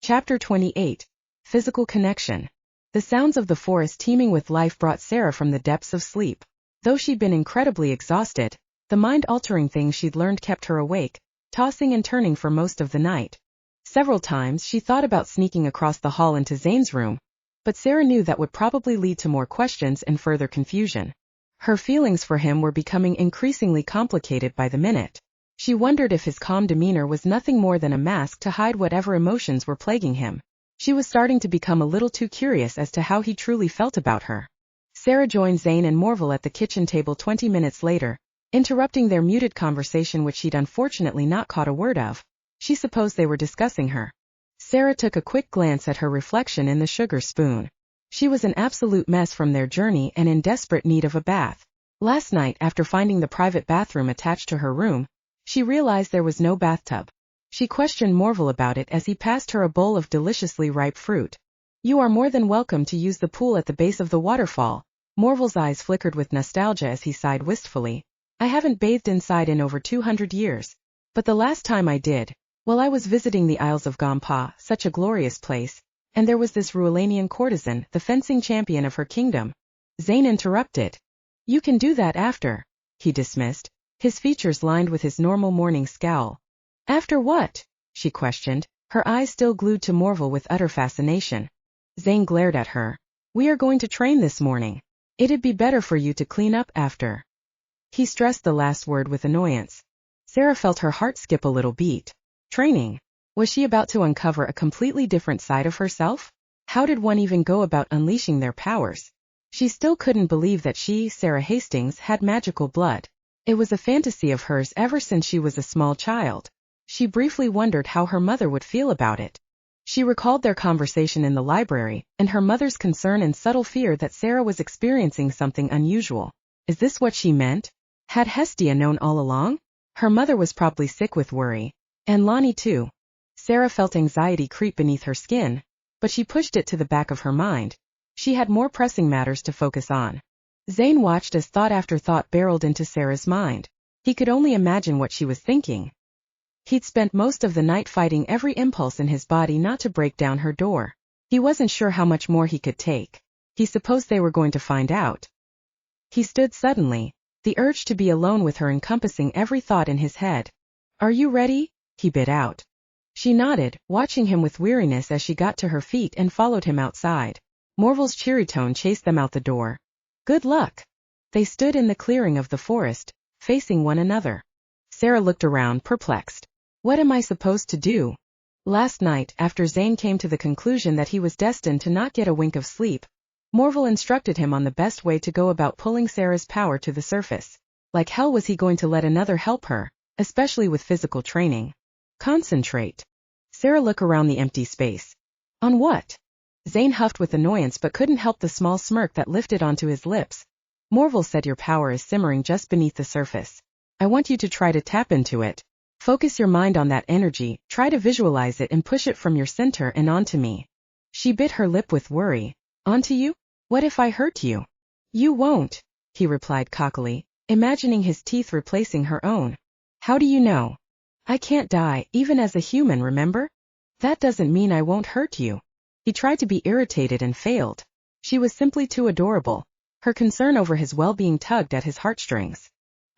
Chapter 28. Physical Connection. The sounds of the forest teeming with life brought Sera from the depths of sleep. Though she'd been incredibly exhausted, the mind-altering things she'd learned kept her awake, tossing and turning for most of the night. Several times she thought about sneaking across the hall into Zane's room, but Sera knew that would probably lead to more questions and further confusion. Her feelings for him were becoming increasingly complicated by the minute. She wondered if his calm demeanor was nothing more than a mask to hide whatever emotions were plaguing him. She was starting to become a little too curious as to how he truly felt about her. Sera joined Zane and Morvel at the kitchen table 20 minutes later, interrupting their muted conversation which she'd unfortunately not caught a word of. She supposed they were discussing her. Sera took a quick glance at her reflection in the sugar spoon. She was an absolute mess from their journey and in desperate need of a bath. Last night, after finding the private bathroom attached to her room, she realized there was no bathtub. She questioned Morvel about it as he passed her a bowl of deliciously ripe fruit. "You are more than welcome to use the pool at the base of the waterfall." Morvel's eyes flickered with nostalgia as he sighed wistfully. "I haven't bathed inside in over 200 years. But the last time I did, well, I was visiting the Isles of Gampa, such a glorious place, and there was this Ruelanian courtesan, the fencing champion of her kingdom." Zane interrupted. "You can do that after," he dismissed, his features lined with his normal morning scowl. "After what?" she questioned, her eyes still glued to Morvel with utter fascination. Zane glared at her. "We are going to train this morning. It'd be better for you to clean up after." He stressed the last word with annoyance. Sera felt her heart skip a little beat. Training? Was she about to uncover a completely different side of herself? How did one even go about unleashing their powers? She still couldn't believe that she, Sera Hastings, had magical blood. It was a fantasy of hers ever since she was a small child. She briefly wondered how her mother would feel about it. She recalled their conversation in the library, and her mother's concern and subtle fear that Sera was experiencing something unusual. Is this what she meant? Had Hestia known all along? Her mother was probably sick with worry. And Lonnie too. Sera felt anxiety creep beneath her skin, but she pushed it to the back of her mind. She had more pressing matters to focus on. Zane watched as thought after thought barreled into Sera's mind. He could only imagine what she was thinking. He'd spent most of the night fighting every impulse in his body not to break down her door. He wasn't sure how much more he could take. He supposed they were going to find out. He stood suddenly, the urge to be alone with her encompassing every thought in his head. "Are you ready?" he bit out. She nodded, watching him with weariness as she got to her feet and followed him outside. Morvel's cheery tone chased them out the door. "Good luck." They stood in the clearing of the forest, facing one another. Sera looked around, perplexed. What am I supposed to do? Last night, after Zane came to the conclusion that he was destined to not get a wink of sleep, Morvel instructed him on the best way to go about pulling Sera's power to the surface. Like hell was he going to let another help her, especially with physical training. Concentrate. Sera looked around the empty space. On what? Zane huffed with annoyance but couldn't help the small smirk that lifted onto his lips. Morvel said your power is simmering just beneath the surface. I want you to try to tap into it. Focus your mind on that energy, try to visualize it and push it from your center and onto me. She bit her lip with worry. Onto you? What if I hurt you? You won't, he replied cockily, imagining his teeth replacing her own. How do you know? I can't die, even as a human, remember? That doesn't mean I won't hurt you. He tried to be irritated and failed. She was simply too adorable. Her concern over his well-being tugged at his heartstrings.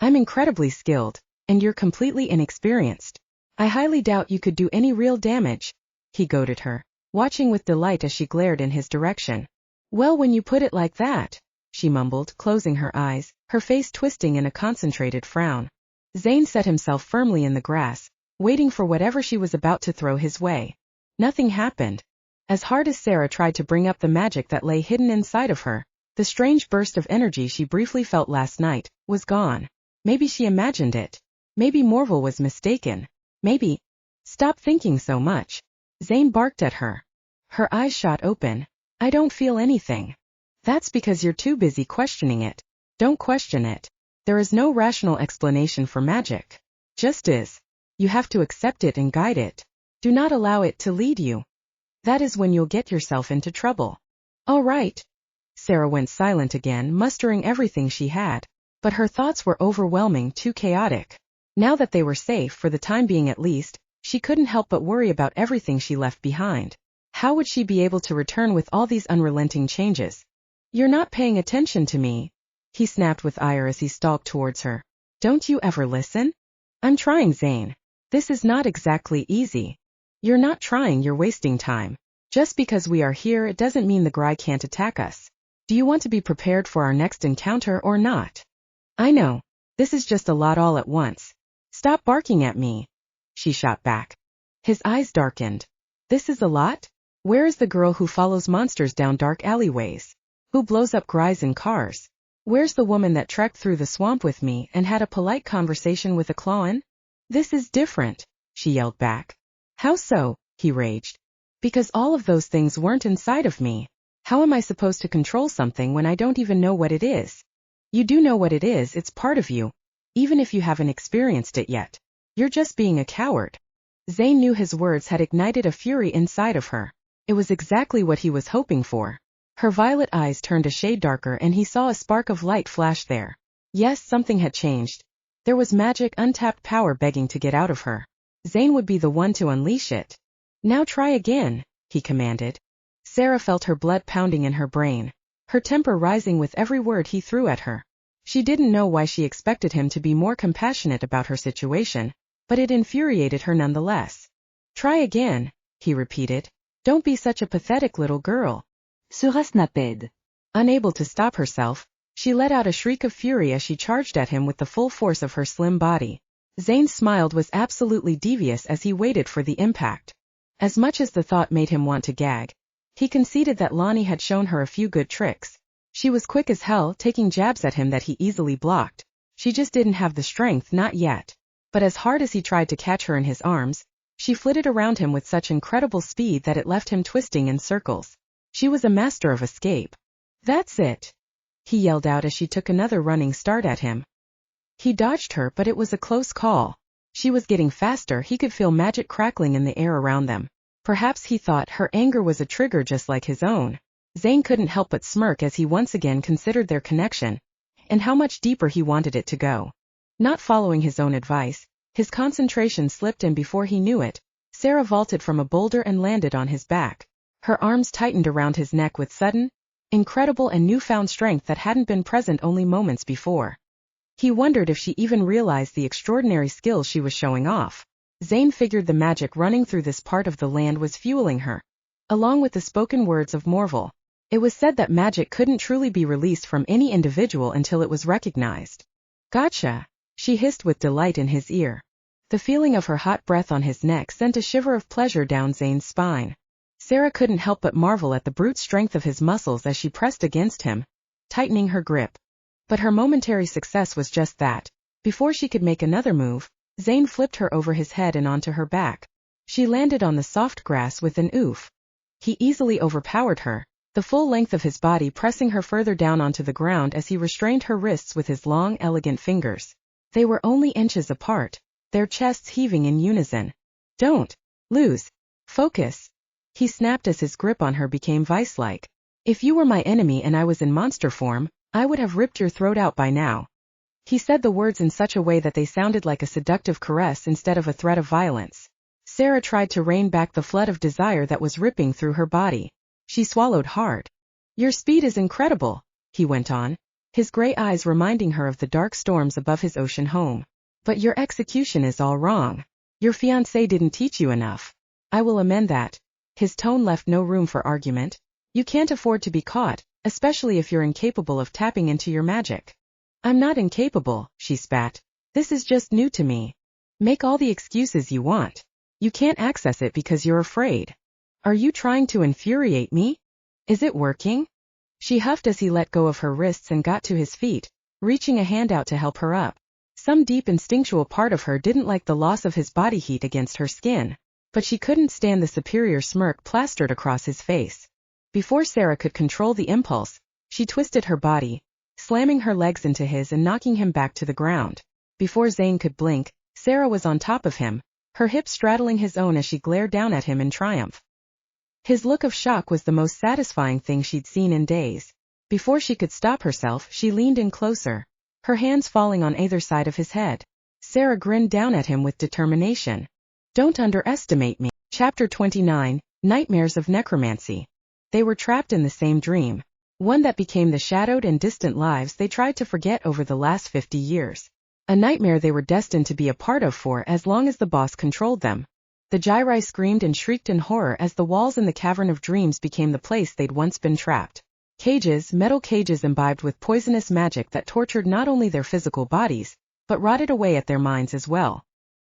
I'm incredibly skilled, and you're completely inexperienced. I highly doubt you could do any real damage, he goaded her, watching with delight as she glared in his direction. Well, when you put it like that, she mumbled, closing her eyes, her face twisting in a concentrated frown. Zane set himself firmly in the grass, waiting for whatever she was about to throw his way. Nothing happened. As hard as Sera tried to bring up the magic that lay hidden inside of her, the strange burst of energy she briefly felt last night was gone. Maybe she imagined it. Maybe Morvel was mistaken. Maybe... Stop thinking so much. Zane barked at her. Her eyes shot open. I don't feel anything. That's because you're too busy questioning it. Don't question it. There is no rational explanation for magic. Just is. You have to accept it and guide it. Do not allow it to lead you. That is when you'll get yourself into trouble. All right. Sera went silent again, mustering everything she had. But her thoughts were overwhelming, too chaotic. Now that they were safe, for the time being at least, She couldn't help but worry about everything she left behind. How would she be able to return with all these unrelenting changes? You're not paying attention to me, he snapped with ire as he stalked towards her. Don't you ever listen? I'm trying, Zane. This is not exactly easy. You're not trying, you're wasting time. Just because we are here, it doesn't mean the Gry can't attack us. Do you want to be prepared for our next encounter or not? I know. This is just a lot all at once. Stop barking at me, she shot back. His eyes darkened. This is a lot? Where is the girl who follows monsters down dark alleyways? Who blows up Grys in cars? Where's the woman that trekked through the swamp with me and had a polite conversation with a clown? This is different, she yelled back. How so? He raged. Because all of those things weren't inside of me. How am I supposed to control something when I don't even know what it is? You do know what it is, it's part of you. Even if you haven't experienced it yet. You're just being a coward. Zane knew his words had ignited a fury inside of her. It was exactly what he was hoping for. Her violet eyes turned a shade darker and he saw a spark of light flash there. Yes, something had changed. There was magic, untapped power begging to get out of her. Zane would be the one to unleash it. Now try again, he commanded. Sera felt her blood pounding in her brain, her temper rising with every word he threw at her. She didn't know why she expected him to be more compassionate about her situation, but it infuriated her nonetheless. Try again, he repeated. Don't be such a pathetic little girl. Sera snapped. Unable to stop herself, she let out a shriek of fury as she charged at him with the full force of her slim body. Zane's smile was absolutely devious as he waited for the impact. As much as the thought made him want to gag, he conceded that Lonnie had shown her a few good tricks. She was quick as hell, taking jabs at him that he easily blocked. She just didn't have the strength, not yet. But as hard as he tried to catch her in his arms, she flitted around him with such incredible speed that it left him twisting in circles. She was a master of escape. That's it, he yelled out as she took another running start at him. He dodged her, but it was a close call. She was getting faster, he could feel magic crackling in the air around them. Perhaps he thought her anger was a trigger just like his own. Zane couldn't help but smirk as he once again considered their connection, and how much deeper he wanted it to go. Not following his own advice, his concentration slipped and before he knew it, Sera vaulted from a boulder and landed on his back. Her arms tightened around his neck with sudden, incredible and newfound strength that hadn't been present only moments before. He wondered if she even realized the extraordinary skill she was showing off. Zane figured the magic running through this part of the land was fueling her. Along with the spoken words of Morval, it was said that magic couldn't truly be released from any individual until it was recognized. Gotcha, she hissed with delight in his ear. The feeling of her hot breath on his neck sent a shiver of pleasure down Zane's spine. Sera couldn't help but marvel at the brute strength of his muscles as she pressed against him, tightening her grip. But her momentary success was just that. Before she could make another move, Zane flipped her over his head and onto her back. She landed on the soft grass with an oof. He easily overpowered her, the full length of his body pressing her further down onto the ground as he restrained her wrists with his long, elegant fingers. They were only inches apart, their chests heaving in unison. Don't lose focus, he snapped as his grip on her became vice-like. If you were my enemy and I was in monster form, I would have ripped your throat out by now. He said the words in such a way that they sounded like a seductive caress instead of a threat of violence. Sera tried to rein back the flood of desire that was ripping through her body. She swallowed hard. Your speed is incredible, he went on, his gray eyes reminding her of the dark storms above his ocean home. But your execution is all wrong. Your fiancé didn't teach you enough. I will amend that. His tone left no room for argument. You can't afford to be caught, especially if you're incapable of tapping into your magic. I'm not incapable, she spat. This is just new to me. Make all the excuses you want. You can't access it because you're afraid. Are you trying to infuriate me? Is it working? She huffed as he let go of her wrists and got to his feet, reaching a hand out to help her up. Some deep instinctual part of her didn't like the loss of his body heat against her skin, but she couldn't stand the superior smirk plastered across his face. Before Sera could control the impulse, she twisted her body, slamming her legs into his and knocking him back to the ground. Before Zane could blink, Sera was on top of him, her hips straddling his own as she glared down at him in triumph. His look of shock was the most satisfying thing she'd seen in days. Before she could stop herself, she leaned in closer, her hands falling on either side of his head. Sera grinned down at him with determination. Don't underestimate me. Chapter 29, Nightmares of Necromancy. They were trapped in the same dream, one that became the shadowed and distant lives they tried to forget over the last 50 years. A nightmare they were destined to be a part of for as long as the boss controlled them. The Gyri screamed and shrieked in horror as the walls in the cavern of dreams became the place they'd once been trapped. Cages, metal cages imbibed with poisonous magic that tortured not only their physical bodies, but rotted away at their minds as well.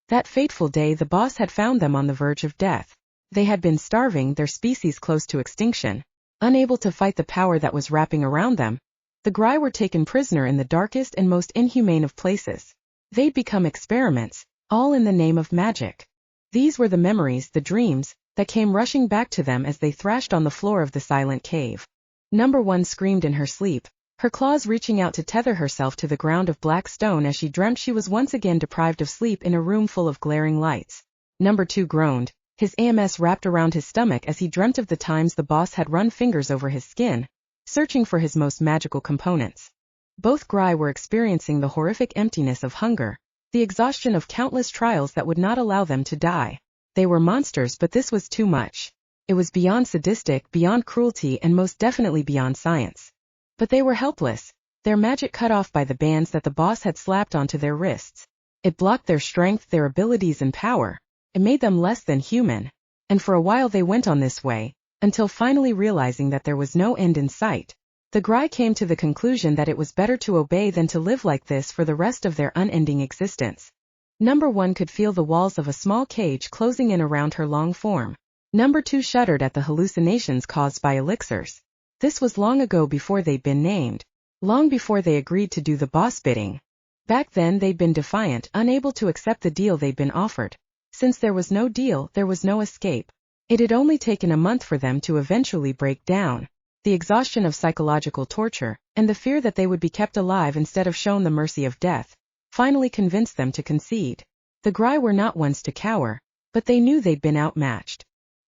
That fateful day the boss had found them on the verge of death. They had been starving, their species close to extinction. Unable to fight the power that was wrapping around them, the Gry were taken prisoner in the darkest and most inhumane of places. They'd become experiments, all in the name of magic. These were the memories, the dreams, that came rushing back to them as they thrashed on the floor of the silent cave. Number 1 screamed in her sleep, her claws reaching out to tether herself to the ground of black stone as she dreamt she was once again deprived of sleep in a room full of glaring lights. Number 2 groaned, his AMS wrapped around his stomach as he dreamt of the times the boss had run fingers over his skin, searching for his most magical components. Both Gry were experiencing the horrific emptiness of hunger, the exhaustion of countless trials that would not allow them to die. They were monsters, but this was too much. It was beyond sadistic, beyond cruelty, and most definitely beyond science. But they were helpless, their magic cut off by the bands that the boss had slapped onto their wrists. It blocked their strength, their abilities and power. It made them less than human. And for a while they went on this way, until finally realizing that there was no end in sight. The Gry came to the conclusion that it was better to obey than to live like this for the rest of their unending existence. Number 1 could feel the walls of a small cage closing in around her long form. Number 2 shuddered at the hallucinations caused by elixirs. This was long ago, before they'd been named. Long before they agreed to do the boss bidding. Back then they'd been defiant, unable to accept the deal they'd been offered. Since there was no deal, there was no escape. It had only taken a month for them to eventually break down. The exhaustion of psychological torture, and the fear that they would be kept alive instead of shown the mercy of death, finally convinced them to concede. The Gry were not ones to cower, but they knew they'd been outmatched.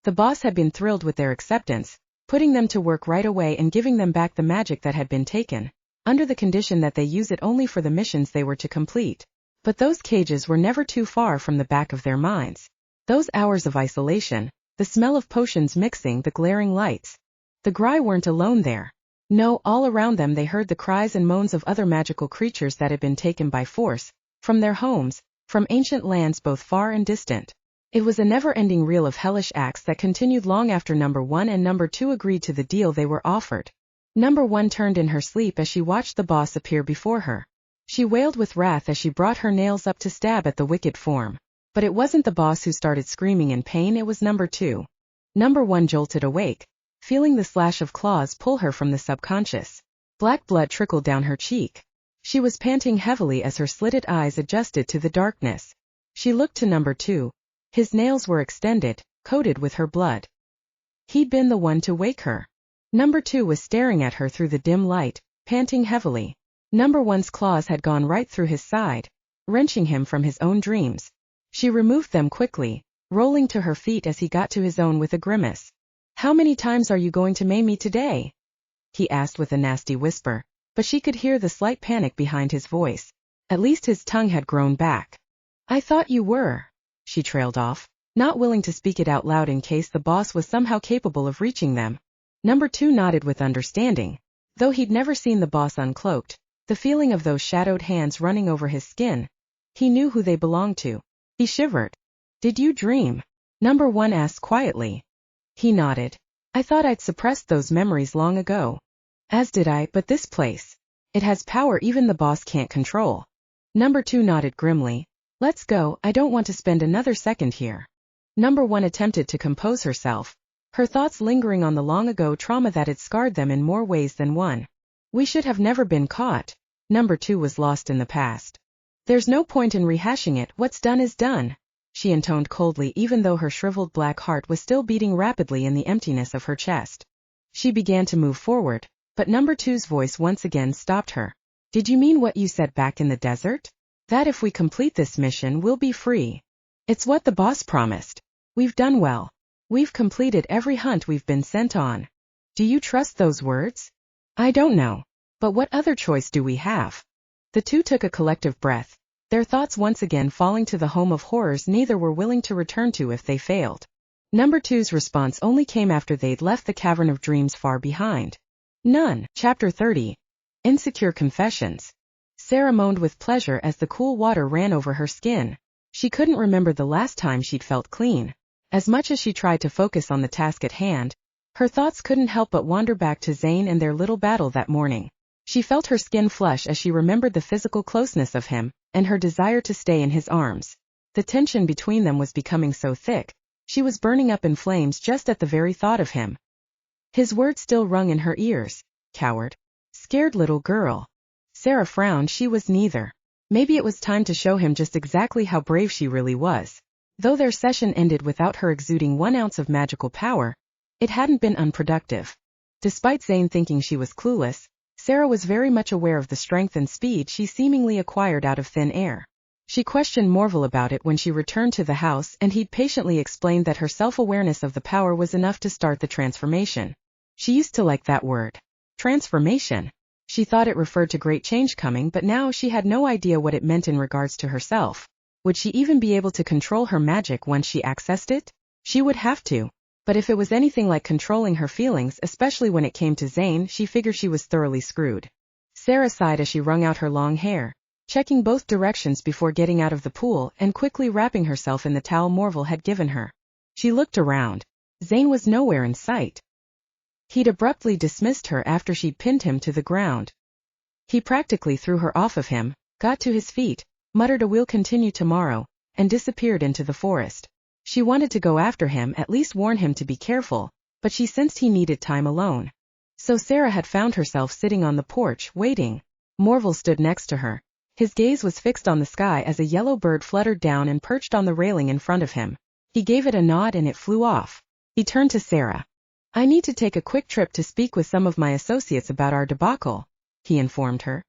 The boss had been thrilled with their acceptance, putting them to work right away and giving them back the magic that had been taken, under the condition that they use it only for the missions they were to complete. But those cages were never too far from the back of their minds. Those hours of isolation, the smell of potions mixing, the glaring lights. The Gry weren't alone there. No, all around them they heard the cries and moans of other magical creatures that had been taken by force, from their homes, from ancient lands both far and distant. It was a never-ending reel of hellish acts that continued long after Number 1 and Number 2 agreed to the deal they were offered. Number 1 turned in her sleep as she watched the boss appear before her. She wailed with wrath as she brought her nails up to stab at the wicked form. But it wasn't the boss who started screaming in pain, it was Number 2. Number 1 jolted awake, feeling the slash of claws pull her from the subconscious. Black blood trickled down her cheek. She was panting heavily as her slitted eyes adjusted to the darkness. She looked to Number 2. His nails were extended, coated with her blood. He'd been the one to wake her. Number 2 was staring at her through the dim light, panting heavily. Number 1's claws had gone right through his side, wrenching him from his own dreams. She removed them quickly, rolling to her feet as he got to his own with a grimace. "How many times are you going to maim me today?" he asked with a nasty whisper, but she could hear the slight panic behind his voice. At least his tongue had grown back. "I thought you were," she trailed off, not willing to speak it out loud in case the boss was somehow capable of reaching them. Number 2 nodded with understanding. Though he'd never seen the boss uncloaked, the feeling of those shadowed hands running over his skin, he knew who they belonged to. He shivered. "Did you dream?" Number 1 asked quietly. He nodded. "I thought I'd suppressed those memories long ago." "As did I, but this place. It has power even the boss can't control." Number 2 nodded grimly. "Let's go, I don't want to spend another second here." Number 1 attempted to compose herself, her thoughts lingering on the long-ago trauma that had scarred them in more ways than one. "We should have never been caught." Number 2 was lost in the past. "There's no point in rehashing it, what's done is done," she intoned coldly, even though her shriveled black heart was still beating rapidly in the emptiness of her chest. She began to move forward, but Number 2's voice once again stopped her. "Did you mean what you said back in the desert? That if we complete this mission we'll be free?" "It's what the boss promised. We've done well. We've completed every hunt we've been sent on." "Do you trust those words?" "I don't know. But what other choice do we have?" The two took a collective breath. their thoughts once again falling to the home of horrors neither were willing to return to if they failed. Number two's response only came after they'd left the cavern of dreams far behind. None. Chapter 30. Insecure Confessions. Sera moaned with pleasure as the cool water ran over her skin. She couldn't remember the last time she'd felt clean. As much as she tried to focus on the task at hand, her thoughts couldn't help but wander back to Zane and their little battle that morning. She felt her skin flush as she remembered the physical closeness of him, and her desire to stay in his arms. The tension between them was becoming so thick, she was burning up in flames just at the very thought of him. His words still rung in her ears. Coward. Scared little girl. Sera frowned. She was neither. Maybe it was time to show him just exactly how brave she really was. Though their session ended without her exuding 1 ounce of magical power, it hadn't been unproductive. Despite Zane thinking she was clueless, Sera was very much aware of the strength and speed she seemingly acquired out of thin air. She questioned Morvel about it when she returned to the house, and he'd patiently explained that her self-awareness of the power was enough to start the transformation. She used to like that word. Transformation. She thought it referred to great change coming, but now she had no idea what it meant in regards to herself. Would she even be able to control her magic once she accessed it? She would have to. But if it was anything like controlling her feelings, especially when it came to Zane, she figured she was thoroughly screwed. Sera sighed as she wrung out her long hair, checking both directions before getting out of the pool and quickly wrapping herself in the towel Morvel had given her. She looked around. Zane was nowhere in sight. He'd abruptly dismissed her after she'd pinned him to the ground. He practically threw her off of him, got to his feet, muttered "we'll continue tomorrow," and disappeared into the forest. She wanted to go after him, at least warn him to be careful, but she sensed he needed time alone. So Sera had found herself sitting on the porch, waiting. Morvel stood next to her. His gaze was fixed on the sky as a yellow bird fluttered down and perched on the railing in front of him. He gave it a nod and it flew off. He turned to Sera. "I need to take a quick trip to speak with some of my associates about our debacle," he informed her.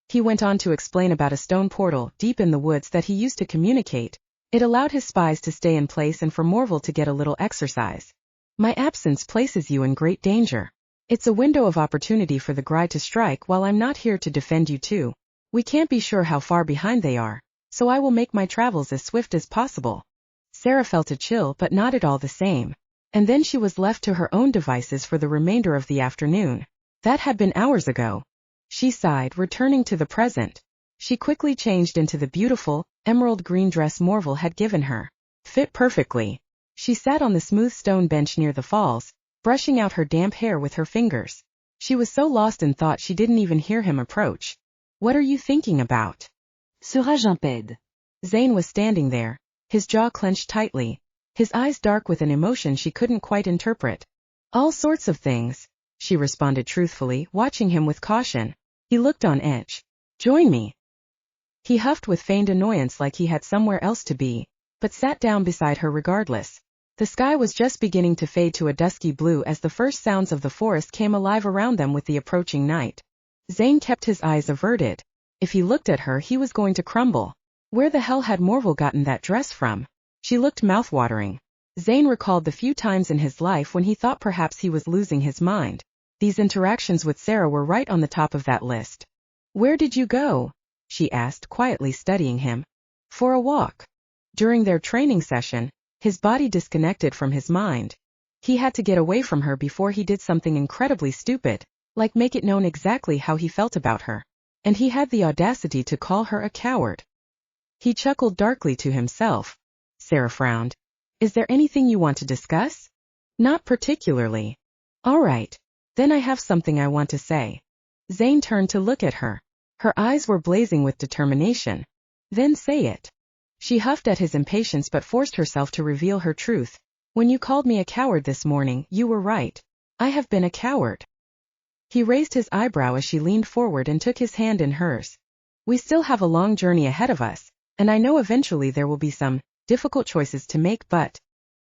He went on to explain about a stone portal deep in the woods that he used to communicate. It allowed his spies to stay in place and for Morvel to get a little exercise. "My absence places you in great danger. It's a window of opportunity for the Gride to strike while I'm not here to defend you too. We can't be sure how far behind they are, so I will make my travels as swift as possible." Sera felt a chill but nodded all the same. And then she was left to her own devices for the remainder of the afternoon. That had been hours ago. She sighed, returning to the present. She quickly changed into the beautiful, emerald green dress Morvel had given her. Fit perfectly. She sat on the smooth stone bench near the falls, brushing out her damp hair with her fingers. She was so lost in thought she didn't even hear him approach. "What are you thinking about?" Sera Hastings. Zane was standing there, his jaw clenched tightly, his eyes dark with an emotion she couldn't quite interpret. "All sorts of things," she responded truthfully, watching him with caution. He looked on edge. "Join me." He huffed with feigned annoyance like he had somewhere else to be, but sat down beside her regardless. The sky was just beginning to fade to a dusky blue as the first sounds of the forest came alive around them with the approaching night. Zane kept his eyes averted. If he looked at her he was going to crumble. Where the hell had Morvel gotten that dress from? She looked mouth-watering. Zane recalled the few times in his life when he thought perhaps he was losing his mind. These interactions with Sera were right on the top of that list. "Where did you go?" she asked, quietly studying him. "For a walk." During their training session, his body disconnected from his mind. He had to get away from her before he did something incredibly stupid, like make it known exactly how he felt about her. And he had the audacity to call her a coward. He chuckled darkly to himself. Sera frowned. "Is there anything you want to discuss?" "Not particularly." "All right. Then I have something I want to say." Zane turned to look at her. Her eyes were blazing with determination. "Then say it." She huffed at his impatience but forced herself to reveal her truth. "When you called me a coward this morning, you were right. I have been a coward." He raised his eyebrow as she leaned forward and took his hand in hers. "We still have a long journey ahead of us, and I know eventually there will be some difficult choices to make, but..."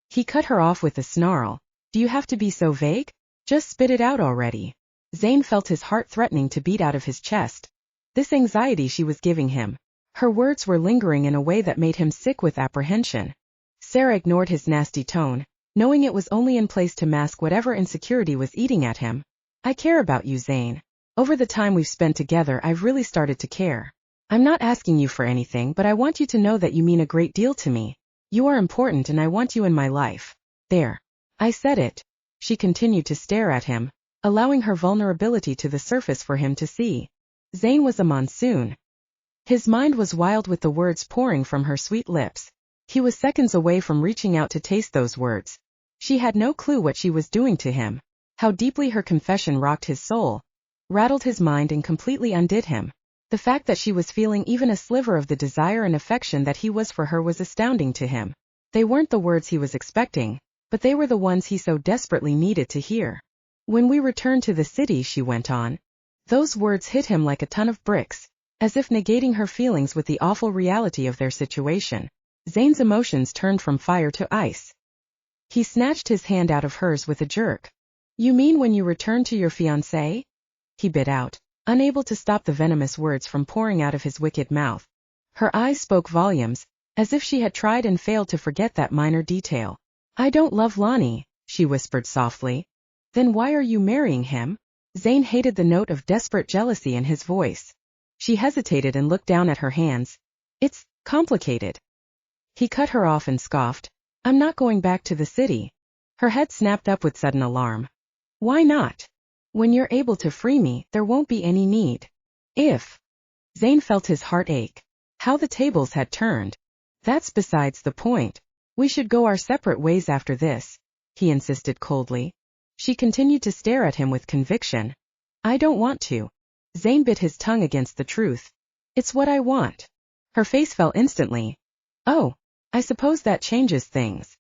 He cut her off with a snarl. "Do you have to be so vague? Just spit it out already." Zane felt his heart threatening to beat out of his chest. This anxiety she was giving him. Her words were lingering in a way that made him sick with apprehension. Sera ignored his nasty tone, knowing it was only in place to mask whatever insecurity was eating at him. "I care about you, Zane. Over the time we've spent together I've really started to care." I'm not asking you for anything, but I want you to know that you mean a great deal to me. You are important and I want you in my life. There. I said it. She continued to stare at him, allowing her vulnerability to the surface for him to see. Zane was a monsoon. His mind was wild with the words pouring from her sweet lips. He was seconds away from reaching out to taste those words. She had no clue what she was doing to him, how deeply her confession rocked his soul, rattled his mind and completely undid him. The fact that she was feeling even a sliver of the desire and affection that he was for her was astounding to him. They weren't the words he was expecting, but they were the ones he so desperately needed to hear. When we returned to the city, she went on. Those words hit him like a ton of bricks, as if negating her feelings with the awful reality of their situation. Zane's emotions turned from fire to ice. He snatched his hand out of hers with a jerk. You mean when you returned to your fiancé? He bit out, unable to stop the venomous words from pouring out of his wicked mouth. Her eyes spoke volumes, as if she had tried and failed to forget that minor detail. I don't love Lonnie, she whispered softly. Then why are you marrying him? Zane hated the note of desperate jealousy in his voice. She hesitated and looked down at her hands. It's complicated. He cut her off and scoffed. I'm not going back to the city. Her head snapped up with sudden alarm. Why not? When you're able to free me, there won't be any need. If. Zane felt his heart ache. How the tables had turned. That's besides the point. We should go our separate ways after this, he insisted coldly. She continued to stare at him with conviction. I don't want to. Zane bit his tongue against the truth. It's what I want. Her face fell instantly. Oh, I suppose that changes things.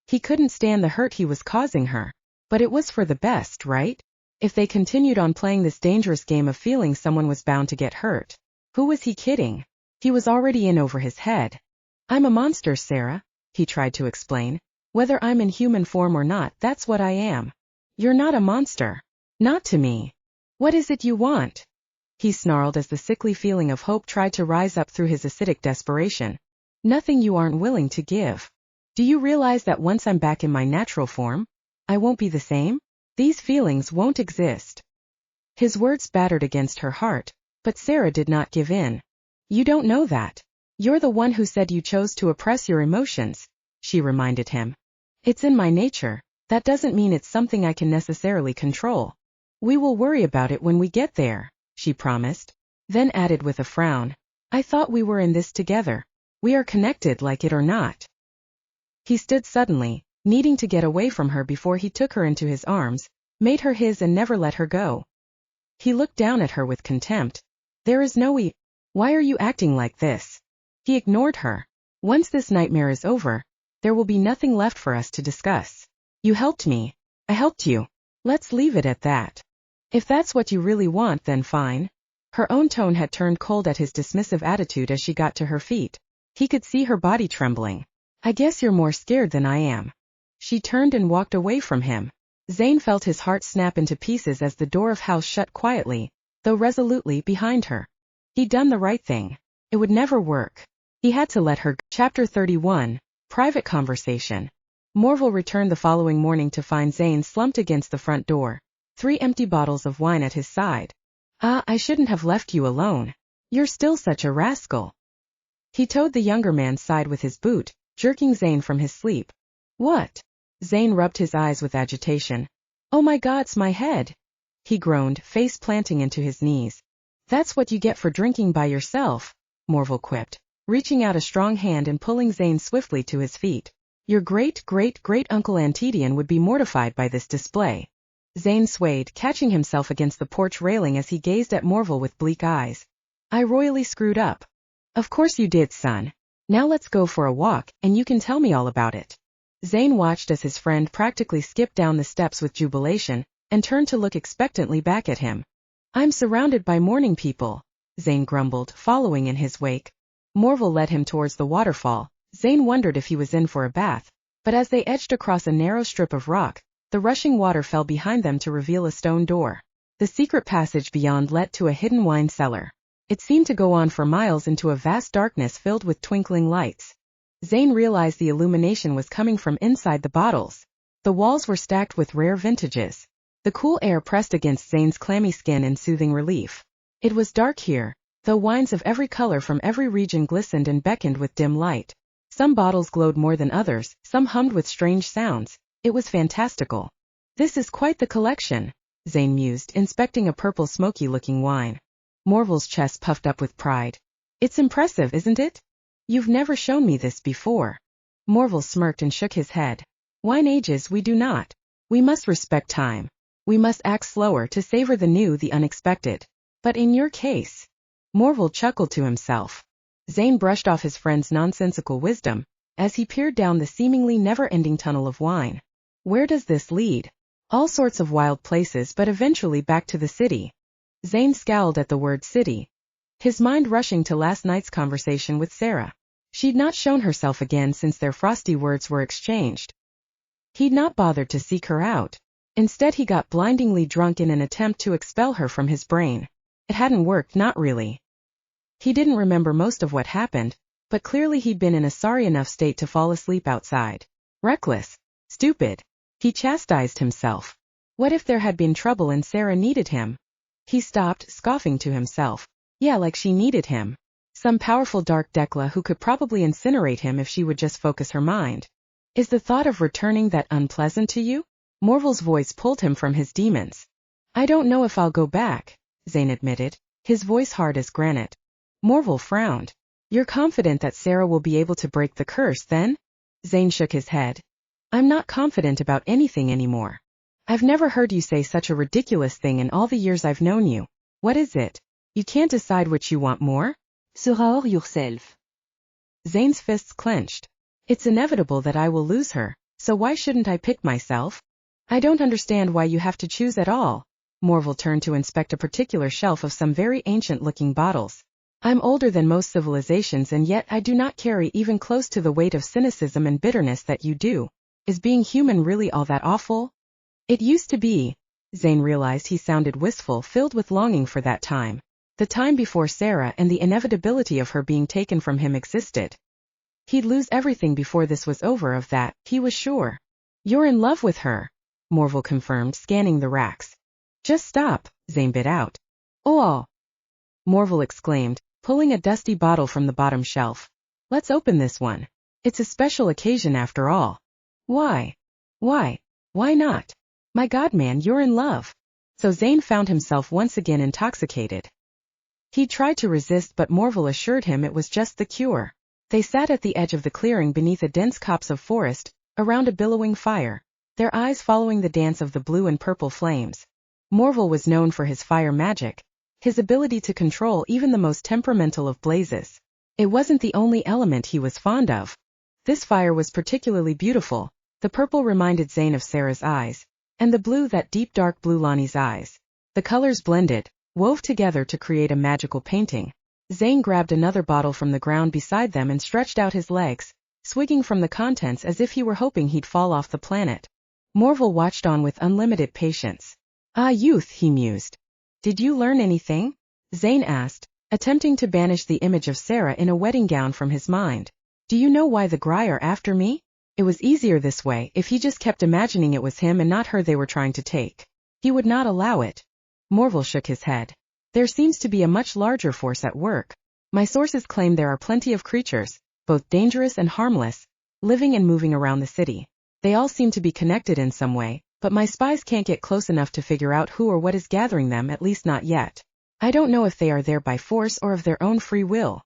He couldn't stand the hurt he was causing her. But it was for the best, right? If they continued on playing this dangerous game of feeling, someone was bound to get hurt. Who was he kidding? He was already in over his head. I'm a monster, Sera, he tried to explain. Whether I'm in human form or not, that's what I am. You're not a monster. Not to me. What is it you want? He snarled as the sickly feeling of hope tried to rise up through his acidic desperation. Nothing you aren't willing to give. Do you realize that once I'm back in my natural form, I won't be the same? These feelings won't exist. His words battered against her heart, but Sera did not give in. You don't know that. You're the one who said you chose to oppress your emotions, she reminded him. It's in my nature. That doesn't mean it's something I can necessarily control. We will worry about it when we get there, she promised. Then added with a frown. I thought we were in this together. We are connected, like it or not. He stood suddenly, needing to get away from her before he took her into his arms, made her his and never let her go. He looked down at her with contempt. There is no we. Why are you acting like this? He ignored her. Once this nightmare is over, there will be nothing left for us to discuss. You helped me. I helped you. Let's leave it at that. If that's what you really want, then fine. Her own tone had turned cold at his dismissive attitude as she got to her feet. He could see her body trembling. I guess you're more scared than I am. She turned and walked away from him. Zane felt his heart snap into pieces as the door of house shut quietly, though resolutely, behind her. He'd done the right thing. It would never work. He had to let her go. Chapter 31. Private Conversation. Morval returned the following morning to find Zane slumped against the front door, 3 empty bottles of wine at his side. I shouldn't have left you alone. You're still such a rascal. He toed the younger man's side with his boot, jerking Zane from his sleep. What? Zane rubbed his eyes with agitation. Oh my God's my head. He groaned, face planting into his knees. That's what you get for drinking by yourself, Morval quipped, reaching out a strong hand and pulling Zane swiftly to his feet. Your great-great-great-uncle Antedian would be mortified by this display. Zane swayed, catching himself against the porch railing as he gazed at Morval with bleak eyes. I royally screwed up. Of course you did, son. Now let's go for a walk, and you can tell me all about it. Zane watched as his friend practically skipped down the steps with jubilation, and turned to look expectantly back at him. I'm surrounded by morning people, Zane grumbled, following in his wake. Morval led him towards the waterfall. Zane wondered if he was in for a bath, but as they edged across a narrow strip of rock, the rushing water fell behind them to reveal a stone door. The secret passage beyond led to a hidden wine cellar. It seemed to go on for miles into a vast darkness filled with twinkling lights. Zane realized the illumination was coming from inside the bottles. The walls were stacked with rare vintages. The cool air pressed against Zane's clammy skin in soothing relief. It was dark here, though wines of every color from every region glistened and beckoned with dim light. Some bottles glowed more than others, some hummed with strange sounds. It was fantastical. This is quite the collection, Zane mused, inspecting a purple smoky-looking wine. Morval's chest puffed up with pride. It's impressive, isn't it? You've never shown me this before. Morval smirked and shook his head. Wine ages, we do not. We must respect time. We must act slower to savor the new, the unexpected. But in your case... Morval chuckled to himself. Zane brushed off his friend's nonsensical wisdom, as he peered down the seemingly never-ending tunnel of wine. Where does this lead? All sorts of wild places, but eventually back to the city. Zane scowled at the word city, his mind rushing to last night's conversation with Sera. She'd not shown herself again since their frosty words were exchanged. He'd not bothered to seek her out. Instead he got blindingly drunk in an attempt to expel her from his brain. It hadn't worked, not really. He didn't remember most of what happened, but clearly he'd been in a sorry enough state to fall asleep outside. Reckless. Stupid. He chastised himself. What if there had been trouble and Sera needed him? He stopped, scoffing to himself. Yeah, like she needed him. Some powerful dark Dekla who could probably incinerate him if she would just focus her mind. Is the thought of returning that unpleasant to you? Morval's voice pulled him from his demons. I don't know if I'll go back, Zane admitted, his voice hard as granite. Morval frowned. You're confident that Sera will be able to break the curse, then? Zane shook his head. I'm not confident about anything anymore. I've never heard you say such a ridiculous thing in all the years I've known you. What is it? You can't decide which you want more? Sera hors yourself. Zane's fists clenched. It's inevitable that I will lose her, so why shouldn't I pick myself? I don't understand why you have to choose at all. Morval turned to inspect a particular shelf of some very ancient-looking bottles. I'm older than most civilizations and yet I do not carry even close to the weight of cynicism and bitterness that you do. Is being human really all that awful? It used to be. Zane realized he sounded wistful, filled with longing for that time. The time before Sera and the inevitability of her being taken from him existed. He'd lose everything before this was over, of that, he was sure. You're in love with her, Morval confirmed, scanning the racks. Just stop, Zane bit out. Oh! Morval exclaimed, pulling a dusty bottle from the bottom shelf. Let's open this one. It's a special occasion after all. Why? Why not? My God, man, you're in love. So Zane found himself once again intoxicated. He tried to resist, but Morval assured him it was just the cure. They sat at the edge of the clearing beneath a dense copse of forest, around a billowing fire, their eyes following the dance of the blue and purple flames. Morval was known for his fire magic, his ability to control even the most temperamental of blazes. It wasn't the only element he was fond of. This fire was particularly beautiful. The purple reminded Zane of Sera's eyes, and the blue that deep dark blue Lonnie's eyes. The colors blended, wove together to create a magical painting. Zane grabbed another bottle from the ground beside them and stretched out his legs, swigging from the contents as if he were hoping he'd fall off the planet. Morval watched on with unlimited patience. Ah, youth, he mused. Did you learn anything? Zane asked, attempting to banish the image of Sera in a wedding gown from his mind. Do you know why the Gry are after me? It was easier this way if he just kept imagining it was him and not her they were trying to take. He would not allow it. Morval shook his head. There seems to be a much larger force at work. My sources claim there are plenty of creatures, both dangerous and harmless, living and moving around the city. They all seem to be connected in some way, but my spies can't get close enough to figure out who or what is gathering them, at least not yet. I don't know if they are there by force or of their own free will.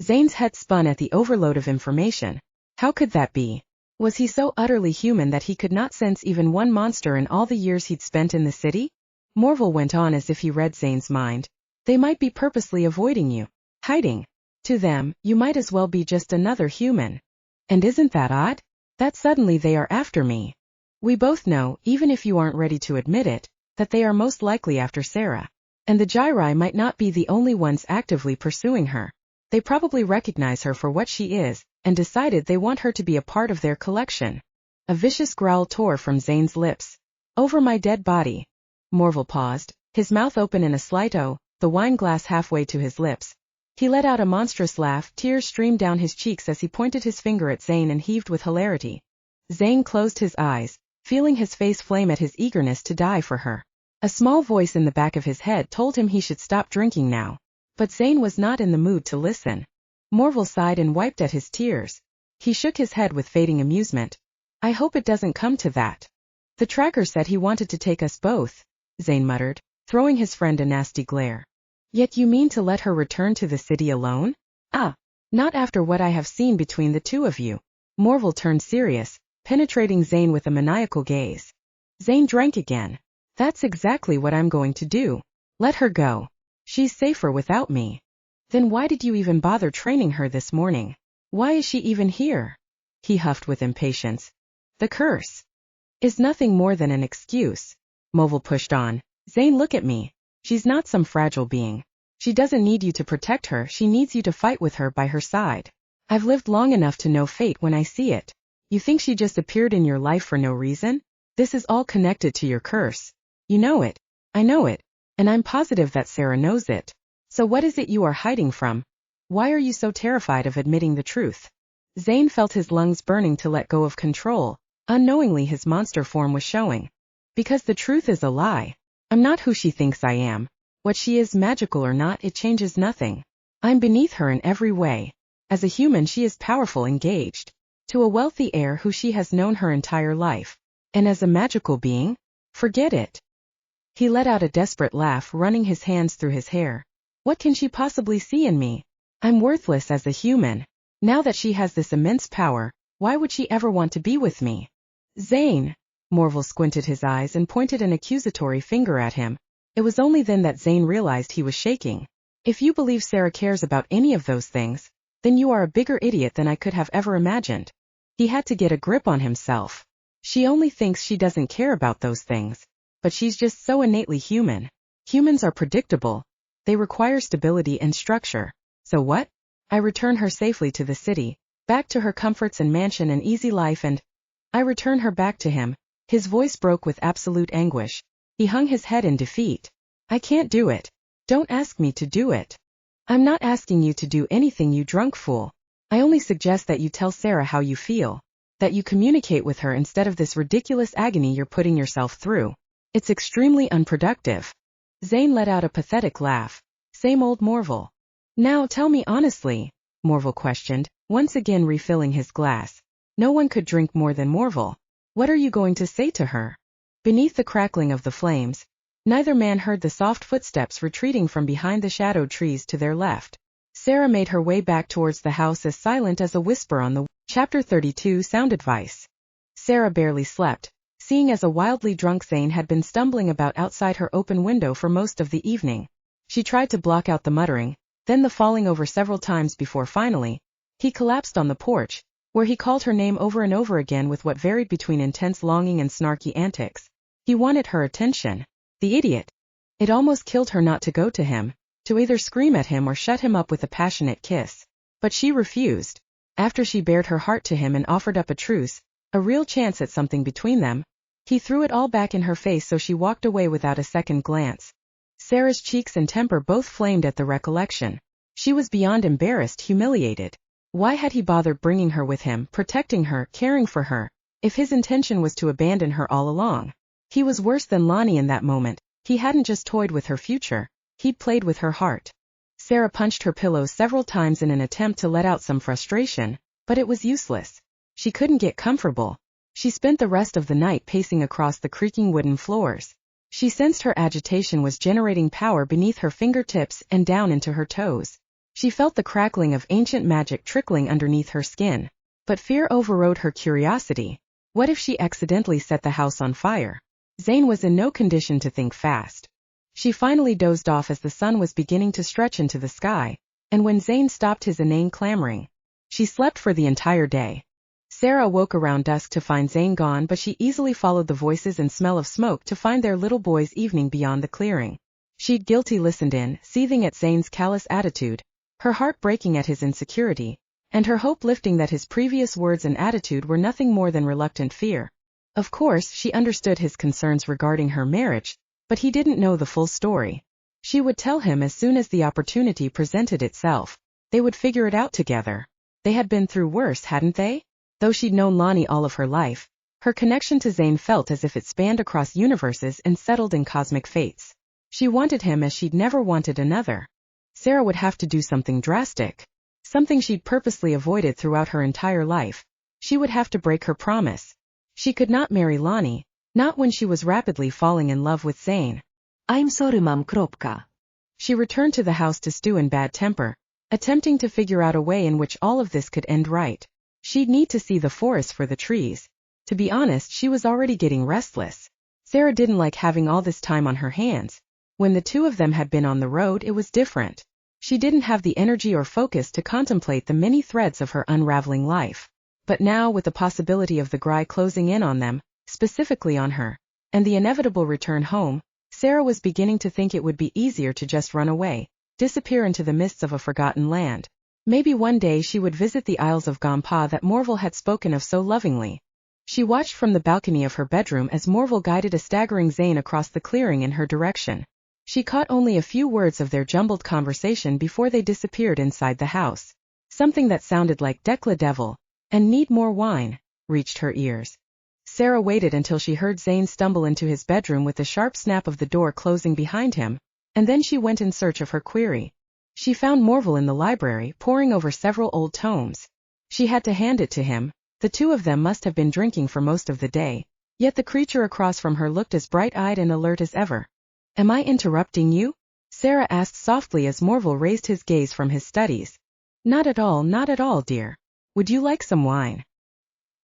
Zane's head spun at the overload of information. How could that be? Was he so utterly human that he could not sense even one monster in all the years he'd spent in the city? Morval went on as if he read Zane's mind. They might be purposely avoiding you, hiding. To them, you might as well be just another human. And isn't that odd? That suddenly they are after me. We both know, even if you aren't ready to admit it, that they are most likely after Sera. And the Gyri might not be the only ones actively pursuing her. They probably recognize her for what she is, and decided they want her to be a part of their collection. A vicious growl tore from Zane's lips. Over my dead body. Morval paused, his mouth open in a slight O, the wine glass halfway to his lips. He let out a monstrous laugh, tears streamed down his cheeks as he pointed his finger at Zane and heaved with hilarity. Zane closed his eyes, feeling his face flame at his eagerness to die for her. A small voice in the back of his head told him he should stop drinking now. But Zane was not in the mood to listen. Morval sighed and wiped at his tears. He shook his head with fading amusement. I hope it doesn't come to that. The tracker said he wanted to take us both, Zane muttered, throwing his friend a nasty glare. Yet you mean to let her return to the city alone? Ah, not after what I have seen between the two of you. Morval turned serious, penetrating Zane with a maniacal gaze. Zane drank again. That's exactly what I'm going to do. Let her go. She's safer without me. Then why did you even bother training her this morning? Why is she even here? He huffed with impatience. The curse is nothing more than an excuse. Morval pushed on. Zane, look at me. She's not some fragile being. She doesn't need you to protect her, she needs you to fight with her by her side. I've lived long enough to know fate when I see it. You think she just appeared in your life for no reason? This is all connected to your curse. You know it. I know it. And I'm positive that Sera knows it. So what is it you are hiding from? Why are you so terrified of admitting the truth? Zane felt his lungs burning to let go of control. Unknowingly his monster form was showing. Because the truth is a lie. I'm not who she thinks I am. What she is, magical or not, it changes nothing. I'm beneath her in every way. As a human she is powerful, engaged to a wealthy heir who she has known her entire life. And as a magical being? Forget it. He let out a desperate laugh, running his hands through his hair. What can she possibly see in me? I'm worthless as a human. Now that she has this immense power, why would she ever want to be with me? Zane! Morval squinted his eyes and pointed an accusatory finger at him. It was only then that Zane realized he was shaking. If you believe Sera cares about any of those things, then you are a bigger idiot than I could have ever imagined. He had to get a grip on himself. She only thinks she doesn't care about those things. But she's just so innately human. Humans are predictable. They require stability and structure. So what? I return her safely to the city, back to her comforts and mansion and easy life, and I return her back to him. His voice broke with absolute anguish. He hung his head in defeat. I can't do it. Don't ask me to do it. I'm not asking you to do anything, you drunk fool. I only suggest that you tell Sera how you feel. That you communicate with her instead of this ridiculous agony you're putting yourself through. It's extremely unproductive. Zane let out a pathetic laugh. Same old Morval. Now tell me honestly, Morval questioned, once again refilling his glass. No one could drink more than Morval. What are you going to say to her? Beneath the crackling of the flames, neither man heard the soft footsteps retreating from behind the shadowed trees to their left. Sera made her way back towards the house, as silent as a whisper on the Chapter 32 Sound Advice. Sera barely slept, seeing as a wildly drunk Zane had been stumbling about outside her open window for most of the evening. She tried to block out the muttering, then the falling over several times before finally, he collapsed on the porch, where he called her name over and over again with what varied between intense longing and snarky antics. He wanted her attention. The idiot. It almost killed her not to go to him, to either scream at him or shut him up with a passionate kiss. But she refused. After she bared her heart to him and offered up a truce, a real chance at something between them, he threw it all back in her face, so she walked away without a second glance. Sera's cheeks and temper both flamed at the recollection. She was beyond embarrassed, humiliated. Why had he bothered bringing her with him, protecting her, caring for her, if his intention was to abandon her all along? He was worse than Lonnie in that moment. He hadn't just toyed with her future, he'd played with her heart. Sera punched her pillow several times in an attempt to let out some frustration, but it was useless. She couldn't get comfortable. She spent the rest of the night pacing across the creaking wooden floors. She sensed her agitation was generating power beneath her fingertips and down into her toes. She felt the crackling of ancient magic trickling underneath her skin. But fear overrode her curiosity. What if she accidentally set the house on fire? Zane was in no condition to think fast. She finally dozed off as the sun was beginning to stretch into the sky, and when Zane stopped his inane clamoring, she slept for the entire day. Sera awoke around dusk to find Zane gone, but she easily followed the voices and smell of smoke to find their little boy's evening beyond the clearing. She'd guilty listened in, seething at Zane's callous attitude, her heart breaking at his insecurity, and her hope lifting that his previous words and attitude were nothing more than reluctant fear. Of course, she understood his concerns regarding her marriage, but he didn't know the full story. She would tell him as soon as the opportunity presented itself. They would figure it out together. They had been through worse, hadn't they? Though she'd known Lonnie all of her life, her connection to Zane felt as if it spanned across universes and settled in cosmic fates. She wanted him as she'd never wanted another. Sera would have to do something drastic. Something she'd purposely avoided throughout her entire life. She would have to break her promise. She could not marry Lonnie, not when she was rapidly falling in love with Zane. I'm sorry, ma'am. Kropka. She returned to the house to stew in bad temper, attempting to figure out a way in which all of this could end right. She'd need to see the forest for the trees. To be honest, she was already getting restless. Sera didn't like having all this time on her hands. When the two of them had been on the road, it was different. She didn't have the energy or focus to contemplate the many threads of her unraveling life. But now, with the possibility of the Gry closing in on them, specifically on her, and the inevitable return home, Sera was beginning to think it would be easier to just run away, disappear into the mists of a forgotten land. Maybe one day she would visit the Isles of Gampa that Morval had spoken of so lovingly. She watched from the balcony of her bedroom as Morval guided a staggering Zane across the clearing in her direction. She caught only a few words of their jumbled conversation before they disappeared inside the house. Something that sounded like "Decla devil" and "need more wine" reached her ears. Sera waited until she heard Zane stumble into his bedroom with the sharp snap of the door closing behind him, and then she went in search of her query. She found Morval in the library, poring over several old tomes. She had to hand it to him. The two of them must have been drinking for most of the day, yet the creature across from her looked as bright-eyed and alert as ever. "Am I interrupting you?" Sera asked softly as Morval raised his gaze from his studies. Not at all, dear. Would you like some wine?"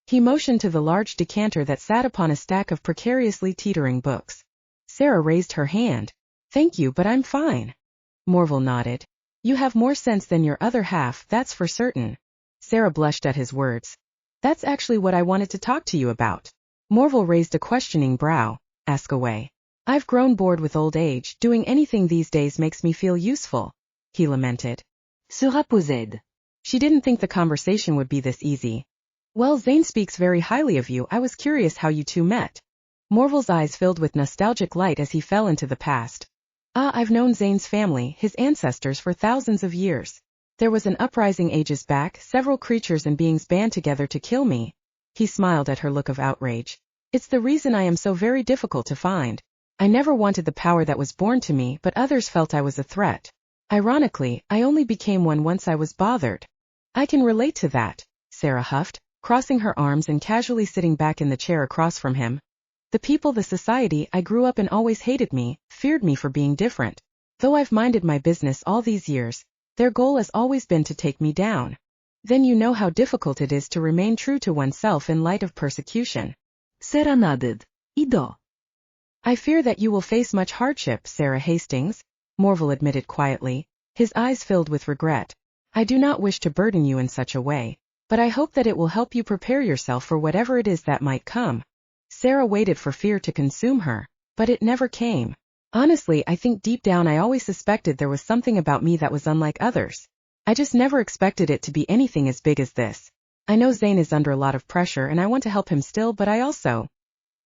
He motioned to the large decanter that sat upon a stack of precariously teetering books. Sera raised her hand. "Thank you, but I'm fine." Morval nodded. "You have more sense than your other half, that's for certain." Sera blushed at his words. "That's actually what I wanted to talk to you about." Morval raised a questioning brow. "Ask away." "I've grown bored with old age. Doing anything these days makes me feel useful," he lamented. Sera posed. She didn't think the conversation would be this easy. "Well, Zane speaks very highly of you. I was curious how you two met." Morval's eyes filled with nostalgic light as he fell into the past. "I've known Zane's family, his ancestors, for thousands of years. There was an uprising ages back, several creatures and beings band together to kill me." He smiled at her look of outrage. "It's the reason I am so very difficult to find. I never wanted the power that was born to me, but others felt I was a threat. Ironically, I only became one once I was bothered." "I can relate to that," Sera huffed, crossing her arms and casually sitting back in the chair across from him. "The people, the society I grew up in always hated me, feared me for being different. Though I've minded my business all these years, their goal has always been to take me down. Then you know how difficult it is to remain true to oneself in light of persecution." Sera nodded. "Ido." "I fear that you will face much hardship, Sera Hastings," Morval admitted quietly, his eyes filled with regret. "I do not wish to burden you in such a way, but I hope that it will help you prepare yourself for whatever it is that might come." Sera waited for fear to consume her, but it never came. "Honestly, I think deep down I always suspected there was something about me that was unlike others. I just never expected it to be anything as big as this. I know Zane is under a lot of pressure and I want to help him still, but I also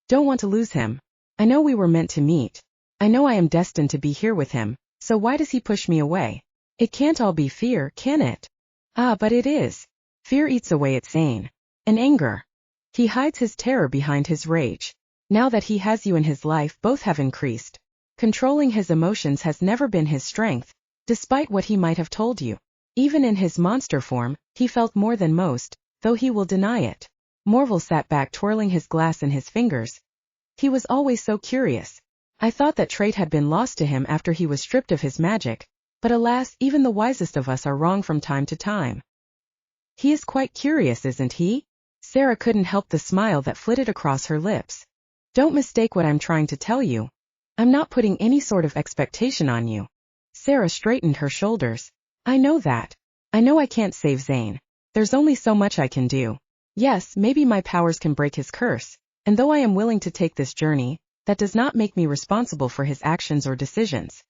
don't want to lose him. I know we were meant to meet. I know I am destined to be here with him, so why does he push me away? It can't all be fear, can it?" But it is. Fear eats away at Zane. And anger. He hides his terror behind his rage. Now that he has you in his life, both have increased. Controlling his emotions has never been his strength, despite what he might have told you. Even in his monster form, he felt more than most, though he will deny it. Morval sat back twirling his glass in his fingers. "He was always so curious. I thought that trait had been lost to him after he was stripped of his magic, but alas, even the wisest of us are wrong from time to time." "He is quite curious, isn't he?" Sera couldn't help the smile that flitted across her lips. "Don't mistake what I'm trying to tell you. I'm not putting any sort of expectation on you." Sera straightened her shoulders. "I know that. I know I can't save Zane. There's only so much I can do. Yes, maybe my powers can break his curse, and though I am willing to take this journey, that does not make me responsible for his actions or decisions.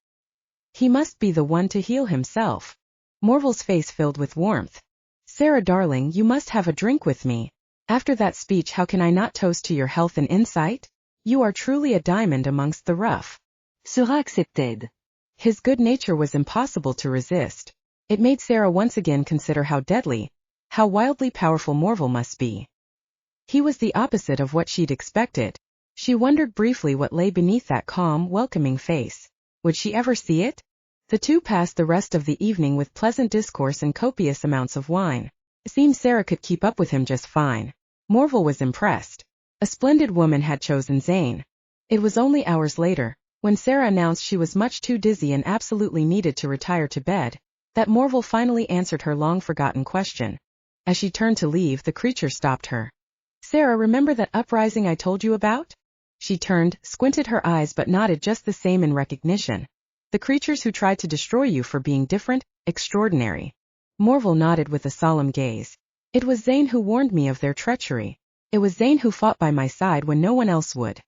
He must be the one to heal himself." Morval's face filled with warmth. "Sera darling, you must have a drink with me. After that speech, how can I not toast to your health and insight? You are truly a diamond amongst the rough." Sera accepted. His good nature was impossible to resist. It made Sera once again consider how deadly, how wildly powerful Morval must be. He was the opposite of what she'd expected. She wondered briefly what lay beneath that calm, welcoming face. Would she ever see it? The two passed the rest of the evening with pleasant discourse and copious amounts of wine. It seemed Sera could keep up with him just fine. Morval was impressed. A splendid woman had chosen Zane. It was only hours later, when Sera announced she was much too dizzy and absolutely needed to retire to bed, that Morval finally answered her long-forgotten question. As she turned to leave, the creature stopped her. "Sera, remember that uprising I told you about?" She turned, squinted her eyes but nodded just the same in recognition. "The creatures who tried to destroy you for being different, extraordinary." Morval nodded with a solemn gaze. "It was Zane who warned me of their treachery. It was Zane who fought by my side when no one else would.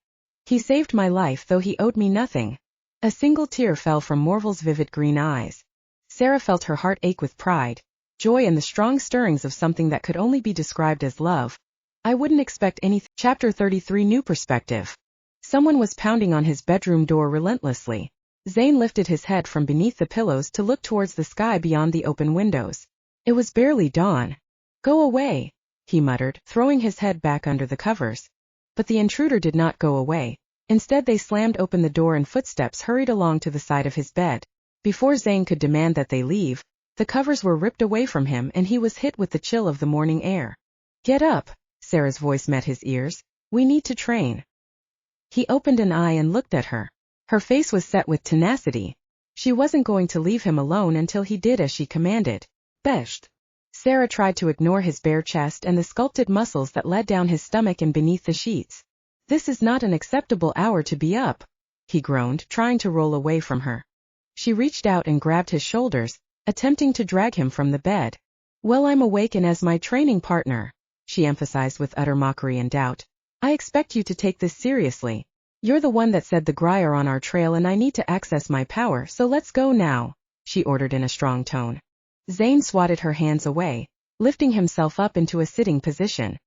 He saved my life though he owed me nothing." A single tear fell from Morval's vivid green eyes. Sera felt her heart ache with pride, joy and the strong stirrings of something that could only be described as love. "I wouldn't expect anything." Chapter 33 New Perspective. Someone was pounding on his bedroom door relentlessly. Zane lifted his head from beneath the pillows to look towards the sky beyond the open windows. It was barely dawn. "Go away," he muttered, throwing his head back under the covers. But the intruder did not go away. Instead they slammed open the door and footsteps hurried along to the side of his bed. Before Zane could demand that they leave, the covers were ripped away from him and he was hit with the chill of the morning air. "Get up," Sera's voice met his ears. "We need to train." He opened an eye and looked at her. Her face was set with tenacity. She wasn't going to leave him alone until he did as she commanded. "Best." Sera tried to ignore his bare chest and the sculpted muscles that led down his stomach and beneath the sheets. "This is not an acceptable hour to be up," he groaned, trying to roll away from her. She reached out and grabbed his shoulders, attempting to drag him from the bed. "Well, I'm awake and as my training partner," she emphasized with utter mockery and doubt. "I expect you to take this seriously. You're the one that said the Gry are on our trail and I need to access my power, so let's go now," she ordered in a strong tone. Zane swatted her hands away, lifting himself up into a sitting position.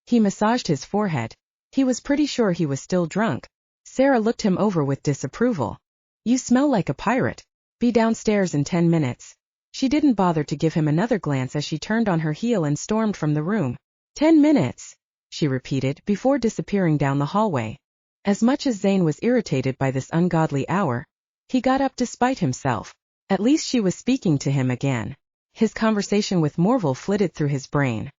He massaged his forehead. He was pretty sure he was still drunk. Sera looked him over with disapproval. "You smell like a pirate. Be downstairs in 10 minutes. She didn't bother to give him another glance as she turned on her heel and stormed from the room. 10 minutes, she repeated before disappearing down the hallway. As much as Zane was irritated by this ungodly hour, he got up despite himself. At least she was speaking to him again. His conversation with Morval flitted through his brain.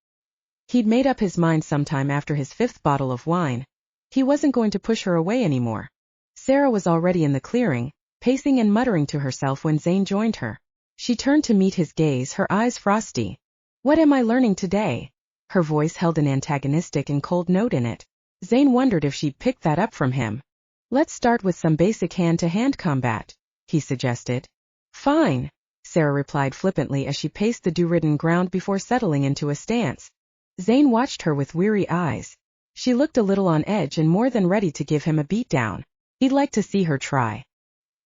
He'd made up his mind sometime after his 5th bottle of wine. He wasn't going to push her away anymore. Sera was already in the clearing, pacing and muttering to herself when Zane joined her. She turned to meet his gaze, her eyes frosty. "What am I learning today?" Her voice held an antagonistic and cold note in it. Zane wondered if she'd picked that up from him. "Let's start with some basic hand-to-hand combat," he suggested. "Fine," Sera replied flippantly as she paced the dew-ridden ground before settling into a stance. Zane watched her with weary eyes. She looked a little on edge and more than ready to give him a beatdown. He'd like to see her try.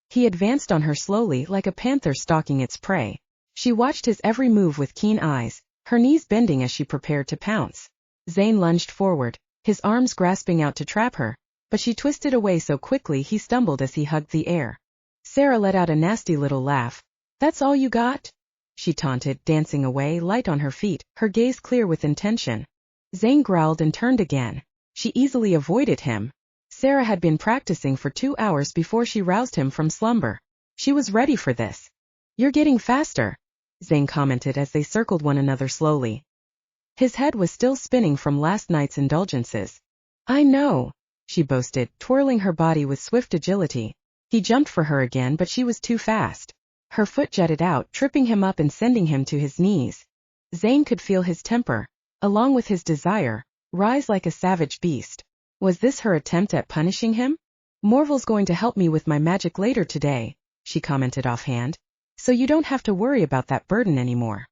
He advanced on her slowly like a panther stalking its prey. She watched his every move with keen eyes, her knees bending as she prepared to pounce. Zane lunged forward, his arms grasping out to trap her, but she twisted away so quickly he stumbled as he hugged the air. Sera let out a nasty little laugh. "That's all you got?" she taunted, dancing away, light on her feet, her gaze clear with intention. Zane growled and turned again. She easily avoided him. Sera had been practicing for 2 hours before she roused him from slumber. She was ready for this. "You're getting faster," Zane commented as they circled one another slowly. His head was still spinning from last night's indulgences. "I know," she boasted, twirling her body with swift agility. He jumped for her again, but she was too fast. Her foot jutted out, tripping him up and sending him to his knees. Zane could feel his temper, along with his desire, rise like a savage beast. Was this her attempt at punishing him? "Morval's going to help me with my magic later today," she commented offhand. "So you don't have to worry about that burden anymore."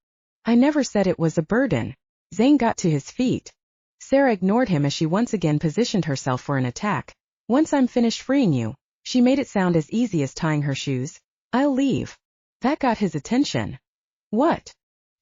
"I never said it was a burden." Zane got to his feet. Sera ignored him as she once again positioned herself for an attack. "Once I'm finished freeing you," she made it sound as easy as tying her shoes, "I'll leave." That got his attention. "What?"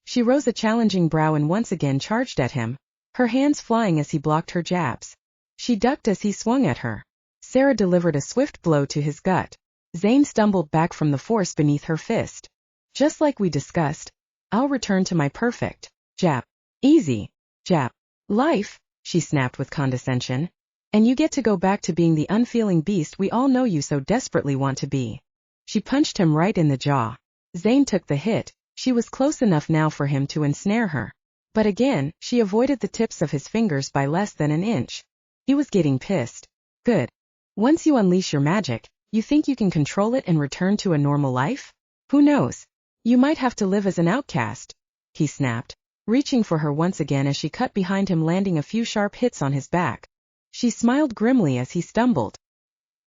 She rose a challenging brow and once again charged at him, her hands flying as he blocked her jabs. She ducked as he swung at her. Sera delivered a swift blow to his gut. Zane stumbled back from the force beneath her fist. "Just like we discussed, I'll return to my perfect jab. Easy jab. Life," she snapped with condescension. "And you get to go back to being the unfeeling beast we all know you so desperately want to be." She punched him right in the jaw. Zane took the hit. She was close enough now for him to ensnare her. But again, she avoided the tips of his fingers by less than an inch. He was getting pissed. Good. Once you unleash your magic, you think you can control it and return to a normal life? Who knows? You might have to live as an outcast, he snapped, reaching for her once again as she cut behind him, landing a few sharp hits on his back. She smiled grimly as he stumbled.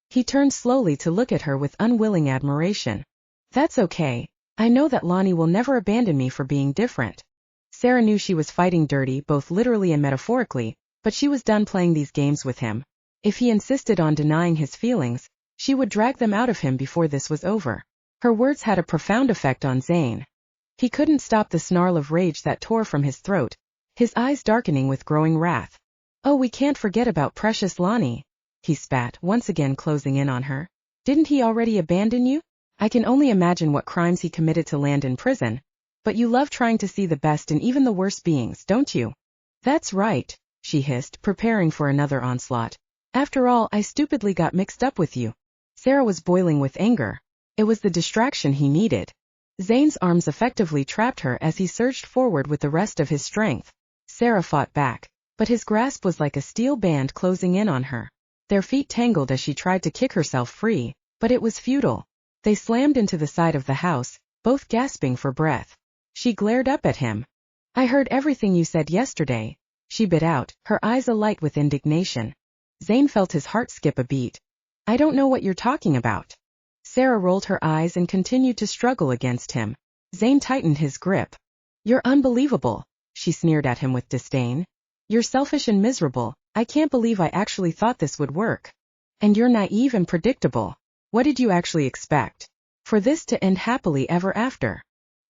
He turned slowly to look at her with unwilling admiration. That's okay. I know that Lonnie will never abandon me for being different. Sera knew she was fighting dirty both literally and metaphorically, but she was done playing these games with him. If he insisted on denying his feelings, she would drag them out of him before this was over. Her words had a profound effect on Zane. He couldn't stop the snarl of rage that tore from his throat, his eyes darkening with growing wrath. Oh, we can't forget about precious Lonnie, he spat, once again closing in on her. Didn't he already abandon you? I can only imagine what crimes he committed to land in prison. But you love trying to see the best in even the worst beings, don't you? That's right, she hissed, preparing for another onslaught. After all, I stupidly got mixed up with you. Sera was boiling with anger. It was the distraction he needed. Zane's arms effectively trapped her as he surged forward with the rest of his strength. Sera fought back, but his grasp was like a steel band closing in on her. Their feet tangled as she tried to kick herself free, but it was futile. They slammed into the side of the house, both gasping for breath. She glared up at him. I heard everything you said yesterday, she bit out, her eyes alight with indignation. Zane felt his heart skip a beat. I don't know what you're talking about. Sera rolled her eyes and continued to struggle against him. Zane tightened his grip. You're unbelievable, she sneered at him with disdain. You're selfish and miserable. I can't believe I actually thought this would work. And you're naive and predictable. What did you actually expect? For this to end happily ever after?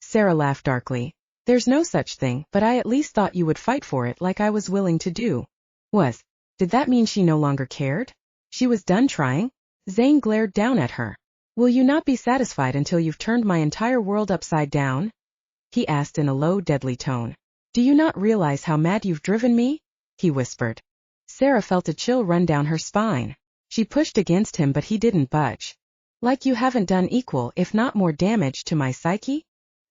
Sera laughed darkly. There's no such thing, but I at least thought you would fight for it like I was willing to do. Did that mean she no longer cared? She was done trying? Zane glared down at her. Will you not be satisfied until you've turned my entire world upside down? He asked in a low, deadly tone. Do you not realize how mad you've driven me? He whispered. Sera felt a chill run down her spine. She pushed against him, but he didn't budge. Like you haven't done equal, if not more damage to my psyche?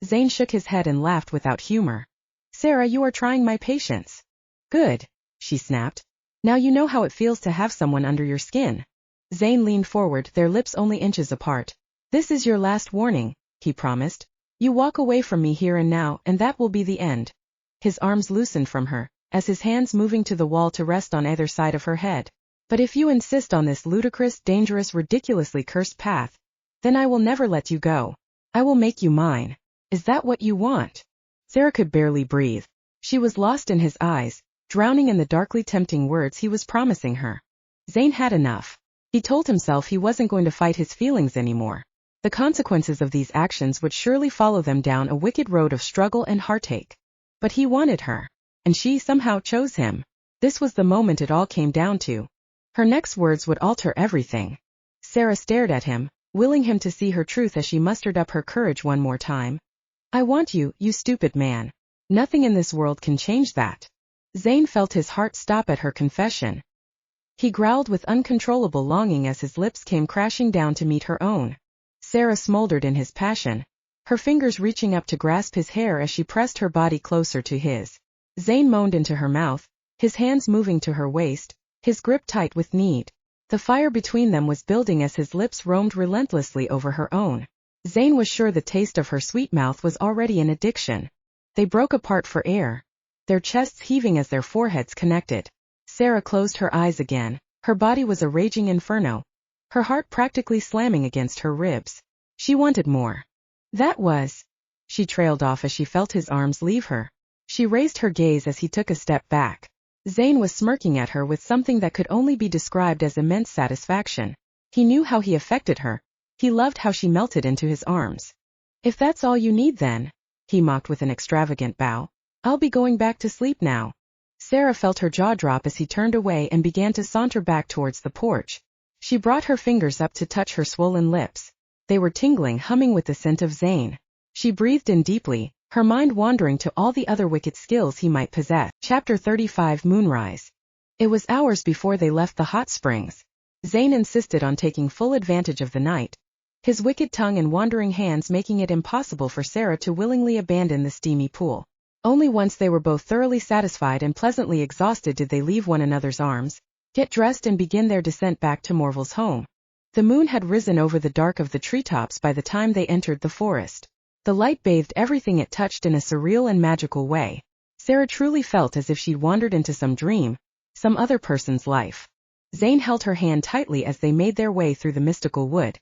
Zane shook his head and laughed without humor. Sera, you are trying my patience. Good, she snapped. Now you know how it feels to have someone under your skin. Zane leaned forward, their lips only inches apart. This is your last warning, he promised. You walk away from me here and now, and that will be the end. His arms loosened from her, as his hands moving to the wall to rest on either side of her head. But if you insist on this ludicrous, dangerous, ridiculously cursed path, then I will never let you go. I will make you mine. Is that what you want? Sera could barely breathe. She was lost in his eyes, drowning in the darkly tempting words he was promising her. Zane had enough. He told himself he wasn't going to fight his feelings anymore. The consequences of these actions would surely follow them down a wicked road of struggle and heartache. But he wanted her, and she somehow chose him. This was the moment it all came down to. Her next words would alter everything. Sera stared at him, willing him to see her truth as she mustered up her courage one more time. I want you, you stupid man. Nothing in this world can change that. Zane felt his heart stop at her confession. He growled with uncontrollable longing as his lips came crashing down to meet her own. Sera smoldered in his passion, her fingers reaching up to grasp his hair as she pressed her body closer to his. Zane moaned into her mouth, his hands moving to her waist, his grip tight with need. The fire between them was building as his lips roamed relentlessly over her own. Zane was sure the taste of her sweet mouth was already an addiction. They broke apart for air, their chests heaving as their foreheads connected. Sera closed her eyes again. Her body was a raging inferno, her heart practically slamming against her ribs. She wanted more. That was... She trailed off as she felt his arms leave her. She raised her gaze as he took a step back. Zane was smirking at her with something that could only be described as immense satisfaction. He knew how he affected her. He loved how she melted into his arms. If that's all you need then, he mocked with an extravagant bow, I'll be going back to sleep now. Sera felt her jaw drop as he turned away and began to saunter back towards the porch. She brought her fingers up to touch her swollen lips. They were tingling, humming with the scent of Zane. She breathed in deeply, her mind wandering to all the other wicked skills he might possess. Chapter 35 Moonrise. It was hours before they left the hot springs. Zane insisted on taking full advantage of the night. his wicked tongue and wandering hands making it impossible for Sera to willingly abandon the steamy pool. Only once they were both thoroughly satisfied and pleasantly exhausted did they leave one another's arms, get dressed and begin their descent back to Morville's home. The moon had risen over the dark of the treetops by the time they entered the forest. The light bathed everything it touched in a surreal and magical way. Sera truly felt as if she'd wandered into some dream, some other person's life. Zane held her hand tightly as they made their way through the mystical wood.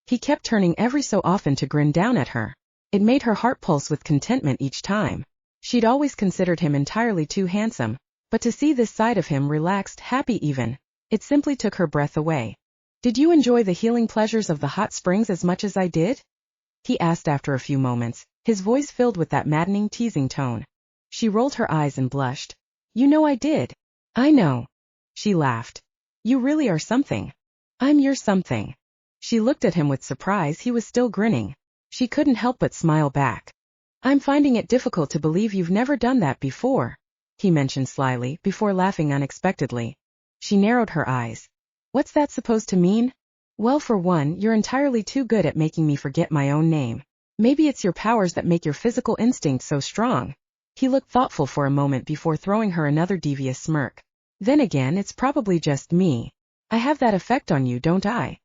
He kept turning every so often to grin down at her. It made her heart pulse with contentment each time. She'd always considered him entirely too handsome, but to see this side of him relaxed, happy even, it simply took her breath away. "Did you enjoy the healing pleasures of the hot springs as much as I did?" he asked after a few moments, his voice filled with that maddening, teasing tone. She rolled her eyes and blushed. "You know I did." "I know." She laughed. "You really are something." "I'm your something." She looked at him with surprise. He was still grinning. She couldn't help but smile back. "I'm finding it difficult to believe you've never done that before," he mentioned slyly, before laughing unexpectedly. She narrowed her eyes. "What's that supposed to mean?" "Well, for one, you're entirely too good at making me forget my own name. Maybe it's your powers that make your physical instinct so strong." He looked thoughtful for a moment before throwing her another devious smirk. "Then again, it's probably just me. I have that effect on you, don't I?"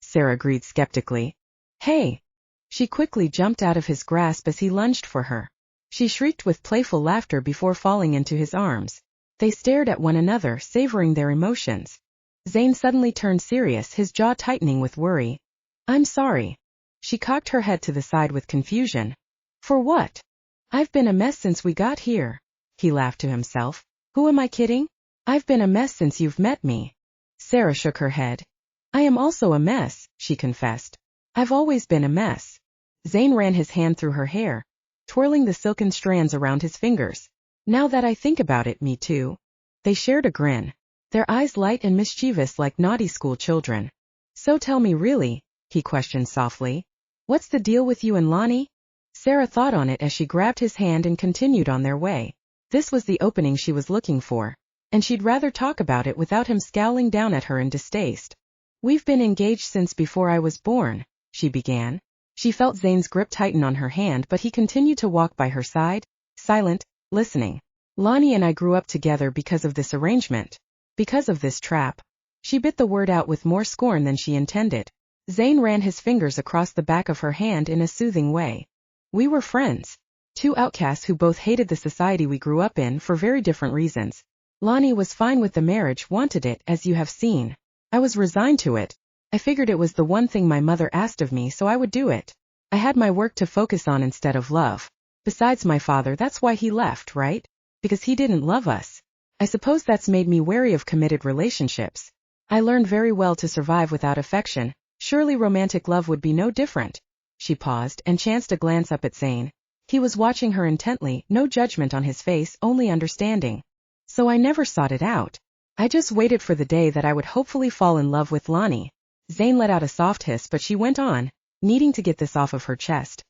Sera agreed skeptically. "Hey!" She quickly jumped out of his grasp as he lunged for her. She shrieked with playful laughter before falling into his arms. They stared at one another, savoring their emotions. Zane suddenly turned serious, his jaw tightening with worry. "I'm sorry." She cocked her head to the side with confusion. "For what?" "I've been a mess since we got here." He laughed to himself. "Who am I kidding? I've been a mess since you've met me." Sera shook her head. "I am also a mess," she confessed. "I've always been a mess." Zane ran his hand through her hair, twirling the silken strands around his fingers. "Now that I think about it, me too." They shared a grin, their eyes light and mischievous like naughty school children. "So tell me really," he questioned softly, "what's the deal with you and Lonnie?" Sera thought on it as she grabbed his hand and continued on their way. This was the opening she was looking for, and she'd rather talk about it without him scowling down at her in distaste. "We've been engaged since before I was born," she began. She felt Zane's grip tighten on her hand, but he continued to walk by her side, silent, listening. "Lonnie and I grew up together because of this arrangement. Because of this trap." She bit the word out with more scorn than she intended. Zane ran his fingers across the back of her hand in a soothing way. "We were friends. Two outcasts who both hated the society we grew up in for very different reasons. Lonnie was fine with the marriage, wanted it, as you have seen. I was resigned to it. I figured it was the one thing my mother asked of me, so I would do it. I had my work to focus on instead of love. Besides my father, that's why he left, right? Because he didn't love us. I suppose that's made me wary of committed relationships. I learned very well to survive without affection. Surely romantic love would be no different." She paused and chanced a glance up at Zane. He was watching her intently, no judgment on his face, only understanding. "So I never sought it out. I just waited for the day that I would hopefully fall in love with Lonnie." Zane let out a soft hiss, but she went on, needing to get this off of her chest.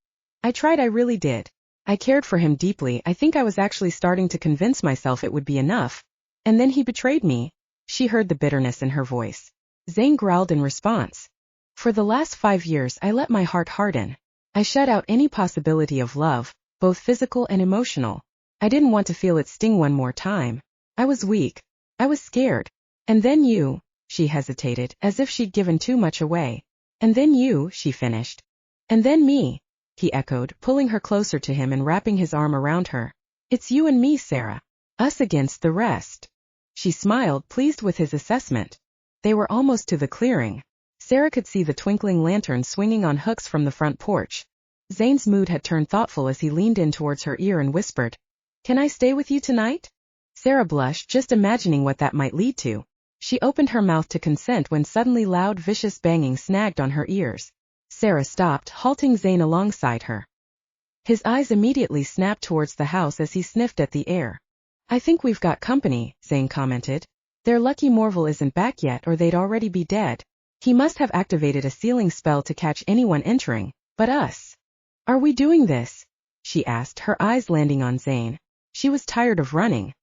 "I tried, I really did. I cared for him deeply. I think I was actually starting to convince myself it would be enough. And then he betrayed me." She heard the bitterness in her voice. Zane growled in response. "For the last 5 years I let my heart harden. I shut out any possibility of love, both physical and emotional. I didn't want to feel it sting one more time. I was weak. I was scared. And then you." She hesitated, as if she'd given too much away. "And then you," she finished. "And then me," he echoed, pulling her closer to him and wrapping his arm around her. "It's you and me, Sera. Us against the rest." She smiled, pleased with his assessment. They were almost to the clearing. Sera could see the twinkling lantern swinging on hooks from the front porch. Zane's mood had turned thoughtful as he leaned in towards her ear and whispered, "Can I stay with you tonight?" Sera blushed, just imagining what that might lead to. She opened her mouth to consent when suddenly loud, vicious banging snagged on her ears. Sera stopped, halting Zane alongside her. His eyes immediately snapped towards the house as he sniffed at the air. "I think we've got company," Zane commented. "They're lucky Morville isn't back yet, or they'd already be dead. He must have activated a sealing spell to catch anyone entering, but us. Are we doing this?" she asked, her eyes landing on Zane. She was tired of running.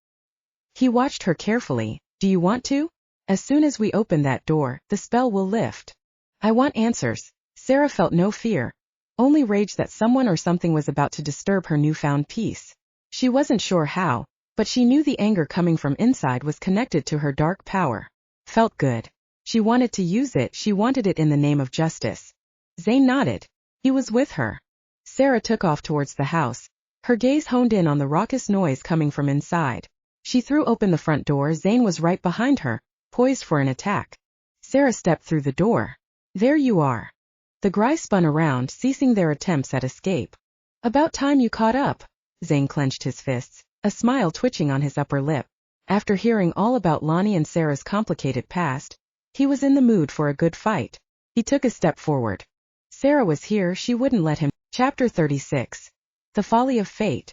He watched her carefully. "Do you want to? As soon as we open that door, the spell will lift." I want answers. Sera felt no fear, only rage that someone or something was about to disturb her newfound peace. She wasn't sure how, but she knew the anger coming from inside was connected to her dark power. Felt good. She wanted to use it, she wanted it in the name of justice. Zane nodded. He was with her. Sera took off towards the house, her gaze honed in on the raucous noise coming from inside. She threw open the front door. Zane was right behind her, poised for an attack. Sera stepped through the door. There you are. The Gry spun around, ceasing their attempts at escape. About time you caught up. Zane clenched his fists, a smile twitching on his upper lip. After hearing all about Lonnie and Sera's complicated past, he was in the mood for a good fight. He took a step forward. Sera was here, she wouldn't let him. Chapter 36. The Folly of Fate.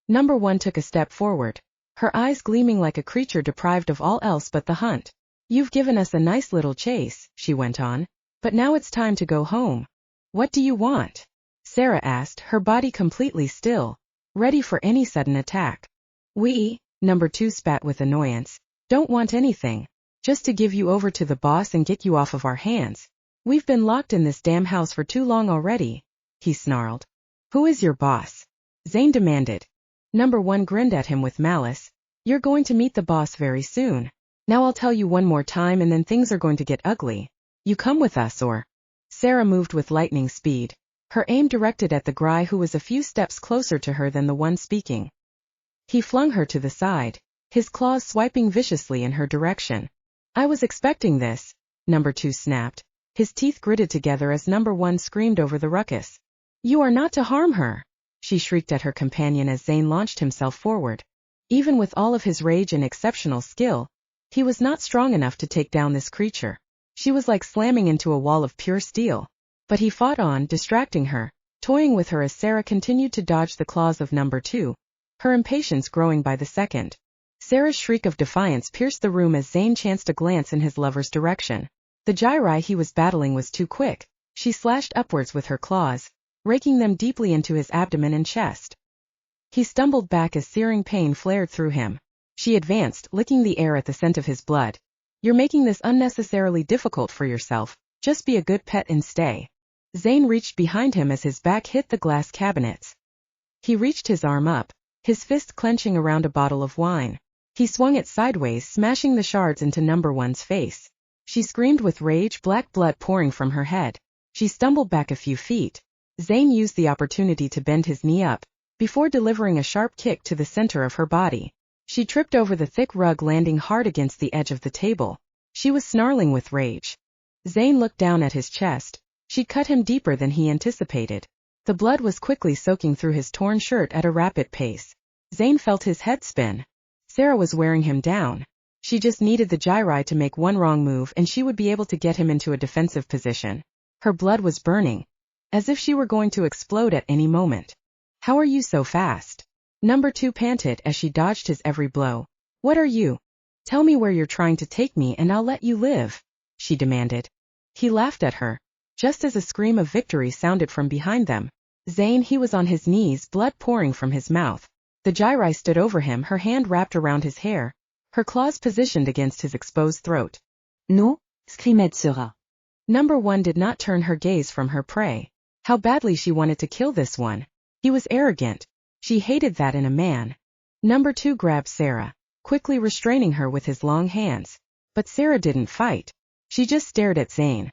Number 1 took a step forward, her eyes gleaming like a creature deprived of all else but the hunt. You've given us a nice little chase, she went on, but now it's time to go home. What do you want? Sera asked, her body completely still, ready for any sudden attack. We, Number 2 spat with annoyance, don't want anything, just to give you over to the boss and get you off of our hands. We've been locked in this damn house for too long already, he snarled. Who is your boss? Zane demanded. Number 1 grinned at him with malice. You're going to meet the boss very soon. Now I'll tell you one more time and then things are going to get ugly. You come with us or... Sera moved with lightning speed, her aim directed at the Gry who was a few steps closer to her than the one speaking. He flung her to the side, his claws swiping viciously in her direction. I was expecting this, Number 2 snapped, his teeth gritted together as Number 1 screamed over the ruckus. You are not to harm her, she shrieked at her companion as Zane launched himself forward. Even with all of his rage and exceptional skill, he was not strong enough to take down this creature. She was like slamming into a wall of pure steel. But he fought on, distracting her, toying with her as Sera continued to dodge the claws of Number 2, her impatience growing by the second. Sera's shriek of defiance pierced the room as Zane chanced a glance in his lover's direction. The gyri he was battling was too quick. She slashed upwards with her claws, raking them deeply into his abdomen and chest. He stumbled back as searing pain flared through him. She advanced, licking the air at the scent of his blood. You're making this unnecessarily difficult for yourself. Just be a good pet and stay. Zane reached behind him as his back hit the glass cabinets. He reached his arm up, his fist clenching around a bottle of wine. He swung it sideways, smashing the shards into Number 1's face. She screamed with rage, black blood pouring from her head. She stumbled back a few feet. Zane used the opportunity to bend his knee up, before delivering a sharp kick to the center of her body. She tripped over the thick rug, landing hard against the edge of the table. She was snarling with rage. Zane looked down at his chest. She cut him deeper than he anticipated. The blood was quickly soaking through his torn shirt at a rapid pace. Zane felt his head spin. Sera was wearing him down. She just needed the gyri to make one wrong move and she would be able to get him into a defensive position. Her blood was burning, as if she were going to explode at any moment. How are you so fast? Number 2 panted as she dodged his every blow. What are you? Tell me where you're trying to take me and I'll let you live, she demanded. He laughed at her, just as a scream of victory sounded from behind them. Zane, he was on his knees, blood pouring from his mouth. The gyri stood over him, her hand wrapped around his hair, her claws positioned against his exposed throat. No, screamed Sera. Number 1 did not turn her gaze from her prey. How badly she wanted to kill this one. He was arrogant. She hated that in a man. Number 2 grabbed Sera, quickly restraining her with his long hands. But Sera didn't fight. She just stared at Zane.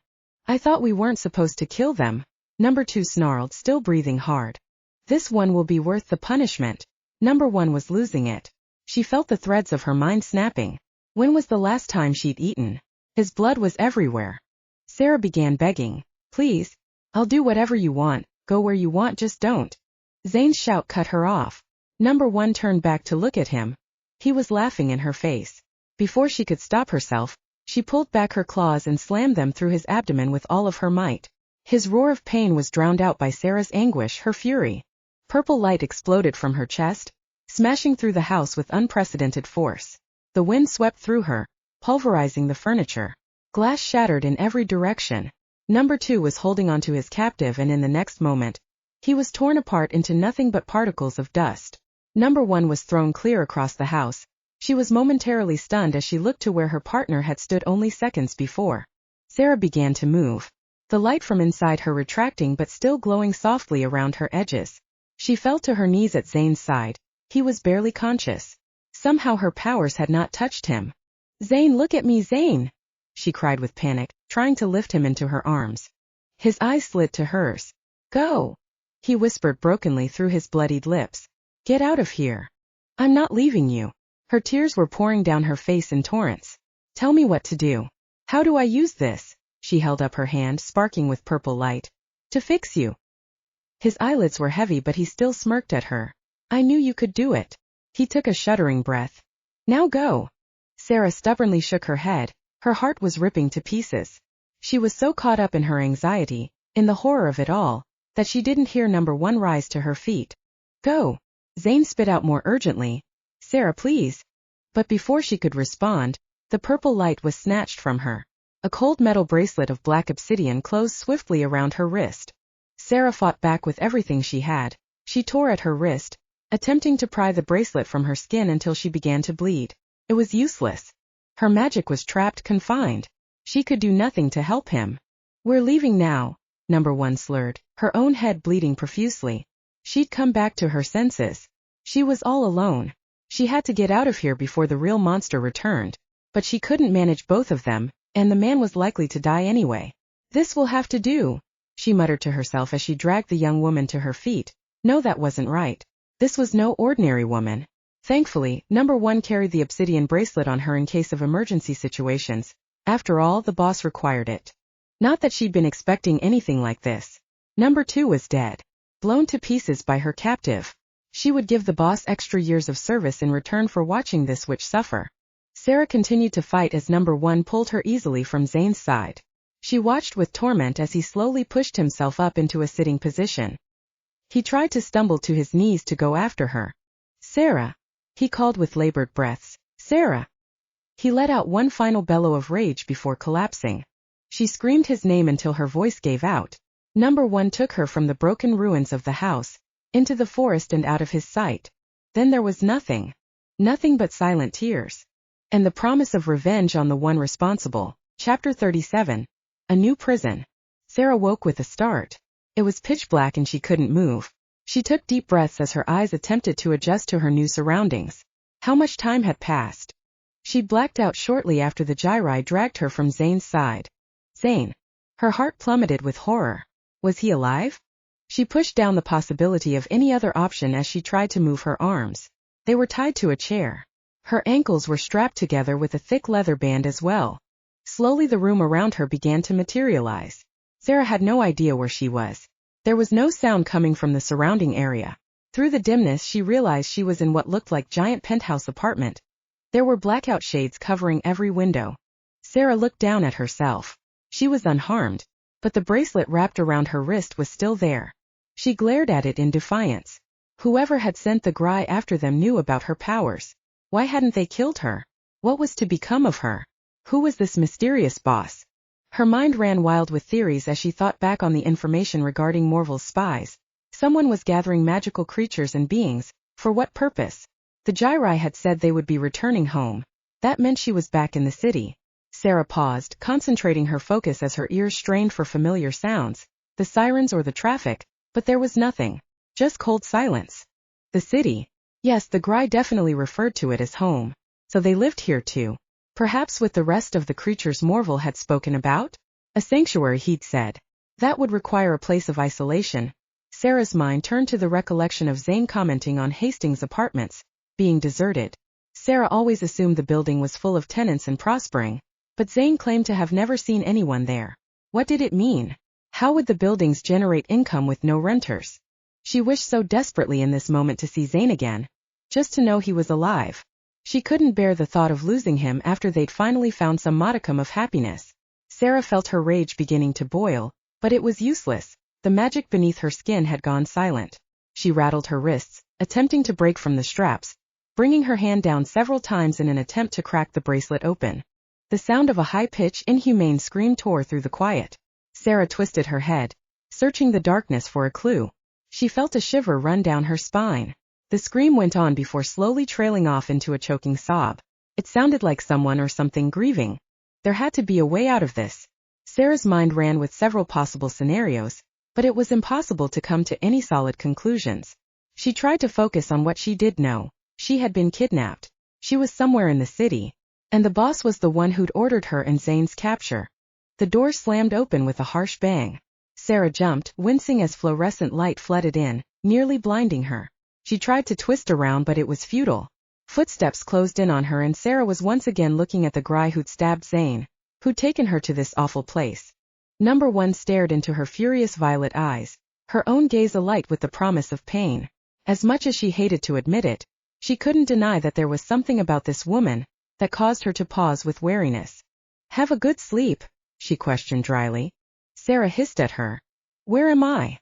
I thought we weren't supposed to kill them, Number 2 snarled, still breathing hard. This one will be worth the punishment. Number 1 was losing it. She felt the threads of her mind snapping. When was the last time she'd eaten? His blood was everywhere. Sera began begging. Please, I'll do whatever you want, go where you want, just don't. Zane's shout cut her off. Number 1 turned back to look at him. He was laughing in her face. Before she could stop herself, she pulled back her claws and slammed them through his abdomen with all of her might. His roar of pain was drowned out by Sera's anguish, her fury. Purple light exploded from her chest, smashing through the house with unprecedented force. The wind swept through her, pulverizing the furniture. Glass shattered in every direction. Number 2 was holding onto his captive and in the next moment, he was torn apart into nothing but particles of dust. Number 1 was thrown clear across the house. She was momentarily stunned as she looked to where her partner had stood only seconds before. Sera began to move. the light from inside her retracting but still glowing softly around her edges. She fell to her knees at Zane's side. He was barely conscious. Somehow her powers had not touched him. "Zane, look at me, Zane!" she cried with panic, trying to lift him into her arms. His eyes slid to hers. "Go!" he whispered brokenly through his bloodied lips. "Get out of here. I'm not leaving you." Her tears were pouring down her face in torrents. "Tell me what to do. How do I use this?" She held up her hand, sparking with purple light. "To fix you." His eyelids were heavy, but he still smirked at her. "I knew you could do it." He took a shuddering breath. "Now go." Sera stubbornly shook her head. Her heart was ripping to pieces. She was so caught up in her anxiety, in the horror of it all, that she didn't hear number 1 rise to her feet. "Go." Zane spit out more urgently. "Sera, please." But before she could respond, the purple light was snatched from her. A cold metal bracelet of black obsidian closed swiftly around her wrist. Sera fought back with everything she had. She tore at her wrist, attempting to pry the bracelet from her skin until she began to bleed. It was useless. Her magic was trapped, confined. She could do nothing to help him. "We're leaving now," number 1 slurred, her own head bleeding profusely. She'd come back to her senses. She was all alone. She had to get out of here before the real monster returned. But she couldn't manage both of them, and the man was likely to die anyway. "This will have to do," she muttered to herself as she dragged the young woman to her feet. No, that wasn't right. This was no ordinary woman. Thankfully, number 1 carried the obsidian bracelet on her in case of emergency situations. After all, the boss required it. Not that she'd been expecting anything like this. Number 2 was dead. Blown to pieces by her captive. She would give the boss extra years of service in return for watching this witch suffer. Sera continued to fight as number 1 pulled her easily from Zane's side. She watched with torment as he slowly pushed himself up into a sitting position. He tried to stumble to his knees to go after her. "Sera," he called with labored breaths. "Sera." He let out one final bellow of rage before collapsing. She screamed his name until her voice gave out. Number 1 took her from the broken ruins of the house, into the forest and out of his sight. Then there was nothing. Nothing but silent tears. And the promise of revenge on the one responsible. Chapter 37. A New Prison. Sera woke with a start. It was pitch black and she couldn't move. She took deep breaths as her eyes attempted to adjust to her new surroundings. How much time had passed? She'd blacked out shortly after the gyri dragged her from Zane's side. Zane. Her heart plummeted with horror. Was he alive? She pushed down the possibility of any other option as she tried to move her arms. They were tied to a chair. Her ankles were strapped together with a thick leather band as well. Slowly the room around her began to materialize. Sera had no idea where she was. There was no sound coming from the surrounding area. Through the dimness she realized she was in what looked like giant penthouse apartment. There were blackout shades covering every window. Sera looked down at herself. She was unharmed, but the bracelet wrapped around her wrist was still there. She glared at it in defiance. Whoever had sent the Gry after them knew about her powers. Why hadn't they killed her? What was to become of her? Who was this mysterious boss? Her mind ran wild with theories as she thought back on the information regarding Morval's spies. Someone was gathering magical creatures and beings. For what purpose? The gyri had said they would be returning home. That meant she was back in the city. Sera paused, concentrating her focus as her ears strained for familiar sounds, the sirens or the traffic, but there was nothing. Just cold silence. The city. Yes, the Gry definitely referred to it as home. So they lived here too. Perhaps with the rest of the creatures Morval had spoken about? A sanctuary, he'd said. That would require a place of isolation. Sera's mind turned to the recollection of Zane commenting on Hastings' apartments being deserted. Sera always assumed the building was full of tenants and prospering, but Zane claimed to have never seen anyone there. What did it mean? How would the buildings generate income with no renters? She wished so desperately in this moment to see Zane again. Just to know he was alive. She couldn't bear the thought of losing him after they'd finally found some modicum of happiness. Sera felt her rage beginning to boil, but it was useless. The magic beneath her skin had gone silent. She rattled her wrists, attempting to break from the straps, bringing her hand down several times in an attempt to crack the bracelet open. The sound of a high-pitched, inhumane scream tore through the quiet. Sera twisted her head, searching the darkness for a clue. She felt a shiver run down her spine. The scream went on before slowly trailing off into a choking sob. It sounded like someone or something grieving. There had to be a way out of this. Sera's mind ran with several possible scenarios, but it was impossible to come to any solid conclusions. She tried to focus on what she did know. She had been kidnapped. She was somewhere in the city, and the boss was the one who'd ordered her and Zane's capture. The door slammed open with a harsh bang. Sera jumped, wincing as fluorescent light flooded in, nearly blinding her. She tried to twist around, but it was futile. Footsteps closed in on her, and Sera was once again looking at the guy who'd stabbed Zane, who'd taken her to this awful place. Number 1 stared into her furious violet eyes, her own gaze alight with the promise of pain. As much as she hated to admit it, she couldn't deny that there was something about this woman that caused her to pause with wariness. "Have a good sleep?" she questioned dryly. Sera hissed at her. "Where am I?"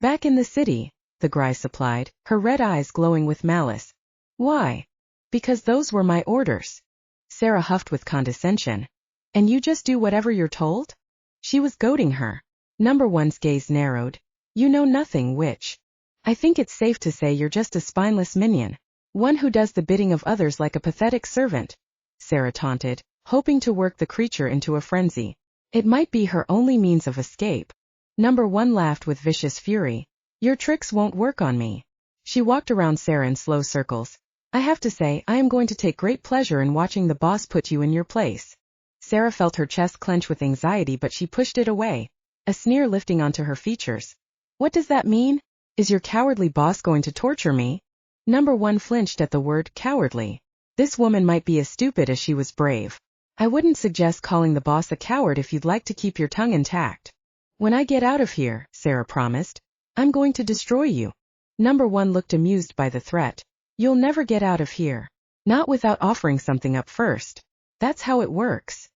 "Back in the city," the Gry supplied, her red eyes glowing with malice. "Why?" "Because those were my orders." Sera huffed with condescension. "And you just do whatever you're told?" She was goading her. Number 1's gaze narrowed. "You know nothing, witch. I think it's safe to say you're just a spineless minion. One who does the bidding of others like a pathetic servant," Sera taunted, hoping to work the creature into a frenzy. It might be her only means of escape. Number 1 laughed with vicious fury. "Your tricks won't work on me." She walked around Sera in slow circles. "I have to say, I am going to take great pleasure in watching the boss put you in your place." Sera felt her chest clench with anxiety, but she pushed it away, a sneer lifting onto her features. "What does that mean? Is your cowardly boss going to torture me?" Number 1 flinched at the word cowardly. This woman might be as stupid as she was brave. "I wouldn't suggest calling the boss a coward if you'd like to keep your tongue intact." "When I get out of here," Sera promised, "I'm going to destroy you." Number 1 looked amused by the threat. "You'll never get out of here. Not without offering something up first. That's how it works."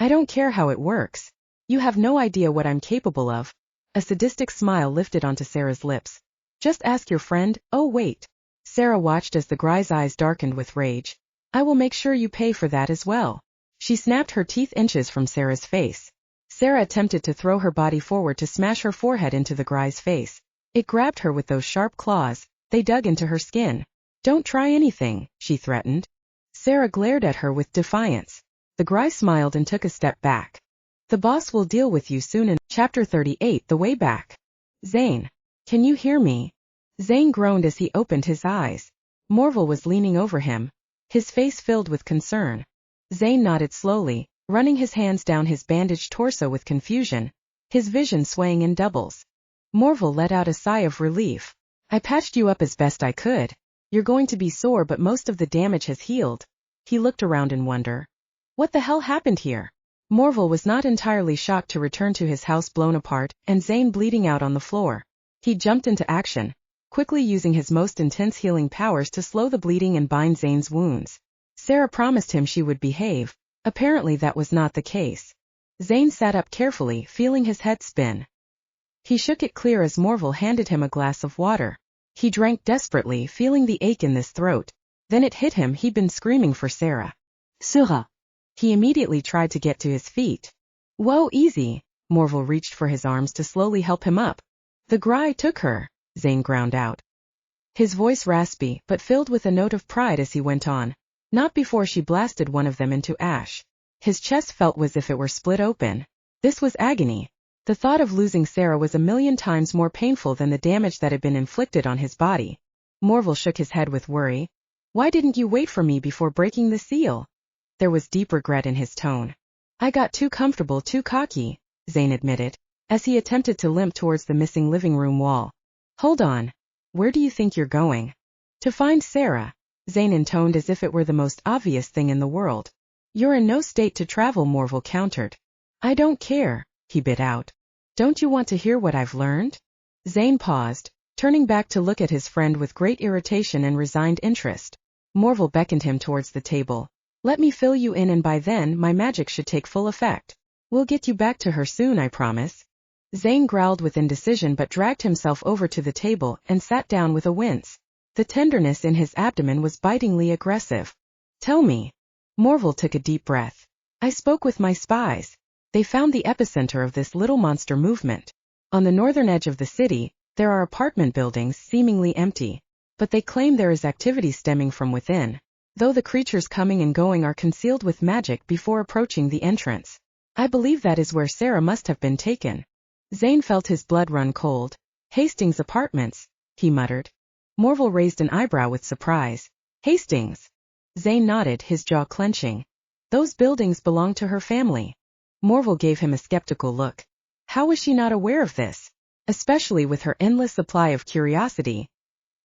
"I don't care how it works. You have no idea what I'm capable of." A sadistic smile lifted onto Sera's lips. "Just ask your friend." "Oh wait." Sera watched as the Gry's eyes darkened with rage. "I will make sure you pay for that as well." She snapped her teeth inches from Sera's face. Sera attempted to throw her body forward to smash her forehead into the Gry's face. It grabbed her with those sharp claws. They dug into her skin. "Don't try anything," she threatened. Sera glared at her with defiance. The Gry smiled and took a step back. "The boss will deal with you soon." In Chapter 38, The Way Back. "Zane, can you hear me?" Zane groaned as he opened his eyes. Morval was leaning over him, his face filled with concern. Zane nodded slowly, running his hands down his bandaged torso with confusion, his vision swaying in doubles. Morval let out a sigh of relief. "I patched you up as best I could. You're going to be sore, but most of the damage has healed." He looked around in wonder. What the hell happened here? Morval was not entirely shocked to return to his house blown apart and Zane bleeding out on the floor. He jumped into action, quickly using his most intense healing powers to slow the bleeding and bind Zane's wounds. Sera promised him she would behave. Apparently that was not the case. Zane sat up carefully, feeling his head spin. He shook it clear as Morval handed him a glass of water. He drank desperately, feeling the ache in his throat. Then it hit him, he'd been screaming for Sera. Sera. He immediately tried to get to his feet. "Whoa, easy." Morval reached for his arms to slowly help him up. "The Gry took her," Zane ground out. His voice raspy, but filled with a note of pride as he went on. "Not before she blasted one of them into ash." His chest felt as if it were split open. This was agony. The thought of losing Sera was a million times more painful than the damage that had been inflicted on his body. Morval shook his head with worry. "Why didn't you wait for me before breaking the seal?" There was deep regret in his tone. "I got too comfortable, too cocky," Zane admitted, as he attempted to limp towards the missing living room wall. "Hold on. Where do you think you're going?" "To find Sera," Zane intoned as if it were the most obvious thing in the world. "You're in no state to travel," Morval countered. "I don't care," he bit out. "Don't you want to hear what I've learned?" Zane paused, turning back to look at his friend with great irritation and resigned interest. Morval beckoned him towards the table. "Let me fill you in, and by then my magic should take full effect. We'll get you back to her soon, I promise." Zane growled with indecision but dragged himself over to the table and sat down with a wince. The tenderness in his abdomen was bitingly aggressive. "Tell me." Morval took a deep breath. "I spoke with my spies. They found the epicenter of this little monster movement. On the northern edge of the city, there are apartment buildings seemingly empty, but they claim there is activity stemming from within, though the creatures coming and going are concealed with magic before approaching the entrance. I believe that is where Sera must have been taken. Zane felt his blood run cold. Hastings Apartments, he muttered. Morval raised an eyebrow with surprise. Hastings? Zane nodded, his jaw clenching. Those buildings belong to her family. Morval gave him a skeptical look. How was she not aware of this? Especially with her endless supply of curiosity.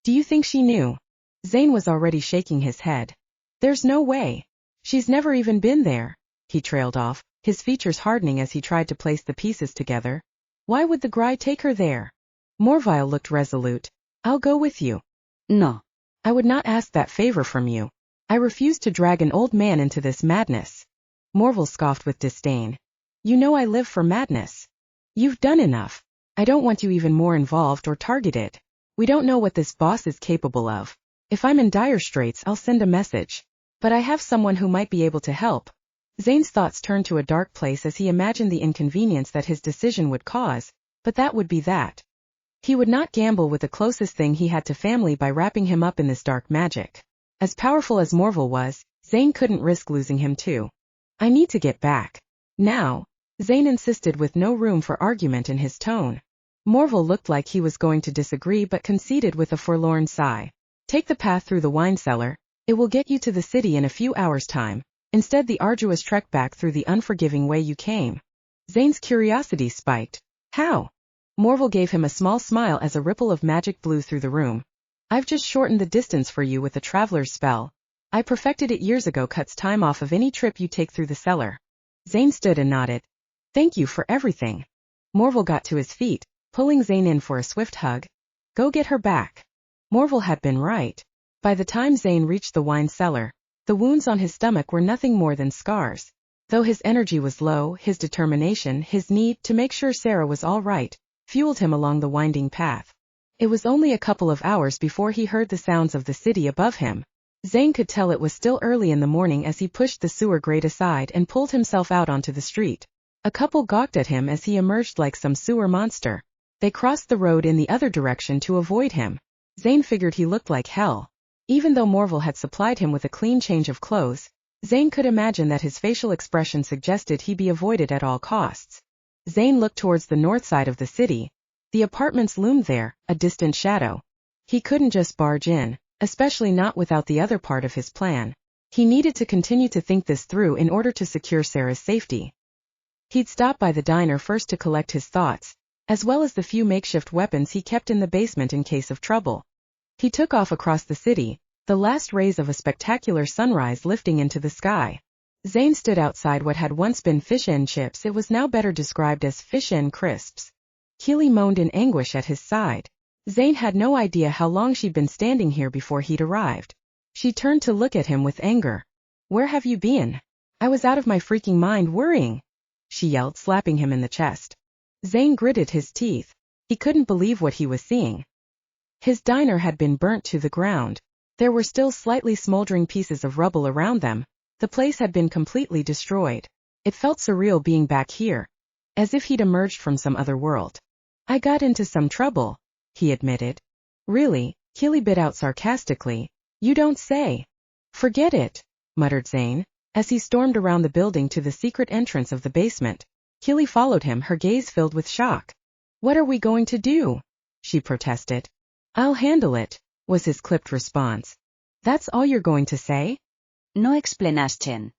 Do you think she knew? Zane was already shaking his head. There's no way. She's never even been there. He trailed off, his features hardening as he tried to place the pieces together. Why would the Grey take her there? Morval looked resolute. I'll go with you. No. I would not ask that favor from you. I refuse to drag an old man into this madness. Morval scoffed with disdain. You know I live for madness. You've done enough. I don't want you even more involved or targeted. We don't know what this boss is capable of. If I'm in dire straits, I'll send a message. But I have someone who might be able to help. Zane's thoughts turned to a dark place as he imagined the inconvenience that his decision would cause, but that would be that. He would not gamble with the closest thing he had to family by wrapping him up in this dark magic. As powerful as Morval was, Zane couldn't risk losing him too. I need to get back. Now, Zane insisted with no room for argument in his tone. Morval looked like he was going to disagree but conceded with a forlorn sigh. Take the path through the wine cellar. It will get you to the city in a few hours' time. Instead the arduous trek back through the unforgiving way you came. Zane's curiosity spiked. How? Morval gave him a small smile as a ripple of magic blew through the room. I've just shortened the distance for you with a traveler's spell. I perfected it years ago, cuts time off of any trip you take through the cellar. Zane stood and nodded. Thank you for everything. Morval got to his feet, pulling Zane in for a swift hug. Go get her back. Morval had been right. By the time Zane reached the wine cellar, the wounds on his stomach were nothing more than scars. Though his energy was low, his determination, his need to make sure Sera was all right, fueled him along the winding path. It was only a couple of hours before he heard the sounds of the city above him. Zane could tell it was still early in the morning as he pushed the sewer grate aside and pulled himself out onto the street. A couple gawked at him as he emerged like some sewer monster. They crossed the road in the other direction to avoid him. Zane figured he looked like hell. Even though Morval had supplied him with a clean change of clothes, Zane could imagine that his facial expression suggested he be avoided at all costs. Zane looked towards the north side of the city. The apartments loomed there, a distant shadow. He couldn't just barge in, especially not without the other part of his plan. He needed to continue to think this through in order to secure Sera's safety. He'd stop by the diner first to collect his thoughts, as well as the few makeshift weapons he kept in the basement in case of trouble. He took off across the city, the last rays of a spectacular sunrise lifting into the sky. Zane stood outside what had once been fish and chips. It was now better described as fish and crisps. Keely moaned in anguish at his side. Zane had no idea how long she'd been standing here before he'd arrived. She turned to look at him with anger. Where have you been? I was out of my freaking mind worrying, she yelled, slapping him in the chest. Zane gritted his teeth. He couldn't believe what he was seeing. His diner had been burnt to the ground. There were still slightly smoldering pieces of rubble around them. The place had been completely destroyed. It felt surreal being back here, as if he'd emerged from some other world. I got into some trouble, he admitted. Really? Keely bit out sarcastically. You don't say. Forget it, muttered Zane, as he stormed around the building to the secret entrance of the basement. Keely followed him, her gaze filled with shock. What are we going to do? She protested. I'll handle it, was his clipped response. That's all you're going to say? No explanation.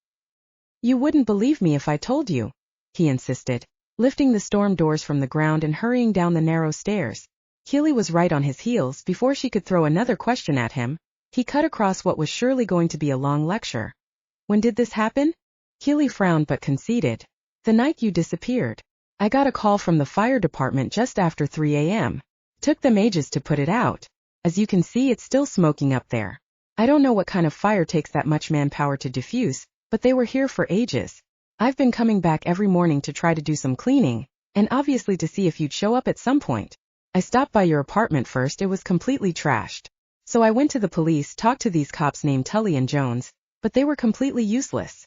You wouldn't believe me if I told you, he insisted, lifting the storm doors from the ground and hurrying down the narrow stairs. Keely was right on his heels. Before she could throw another question at him, he cut across what was surely going to be a long lecture. When did this happen? Keely frowned but conceded. The night you disappeared. I got a call from the fire department just after 3 a.m. Took them ages to put it out. As you can see, it's still smoking up there. I don't know what kind of fire takes that much manpower to diffuse, but they were here for ages. I've been coming back every morning to try to do some cleaning, and obviously to see if you'd show up at some point. I stopped by your apartment first. It was completely trashed. So I went to the police, talked to these cops named Tully and Jones, but they were completely useless.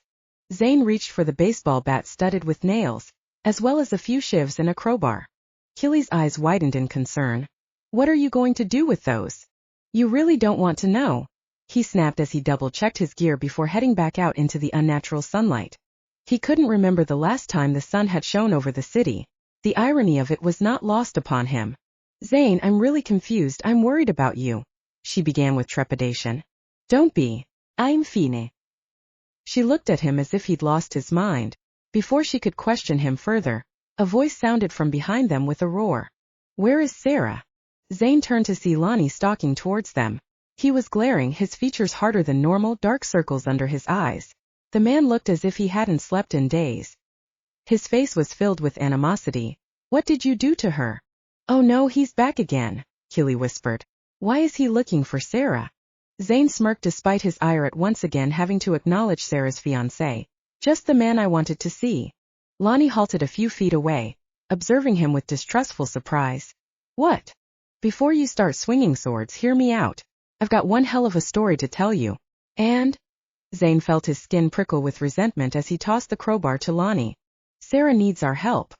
Zane reached for the baseball bat studded with nails, as well as a few shivs and a crowbar. Keely's eyes widened in concern. What are you going to do with those? You really don't want to know, he snapped as he double-checked his gear before heading back out into the unnatural sunlight. He couldn't remember the last time the sun had shone over the city. The irony of it was not lost upon him. Zane, I'm really confused. I'm worried about you, she began with trepidation. Don't be. I'm fine. She looked at him as if he'd lost his mind. Before she could question him further, a voice sounded from behind them with a roar. Where is Sera? Zane turned to see Lonnie stalking towards them. He was glaring, his features harder than normal, dark circles under his eyes. The man looked as if he hadn't slept in days. His face was filled with animosity. What did you do to her? Oh no, he's back again, Killy whispered. Why is he looking for Sera? Zane smirked despite his ire at once again having to acknowledge Sera's fiancé. Just the man I wanted to see. Lonnie halted a few feet away, observing him with distrustful surprise. What? Before you start swinging swords, hear me out. I've got one hell of a story to tell you. And? Zane felt his skin prickle with resentment as he tossed the crowbar to Lonnie. Sera needs our help.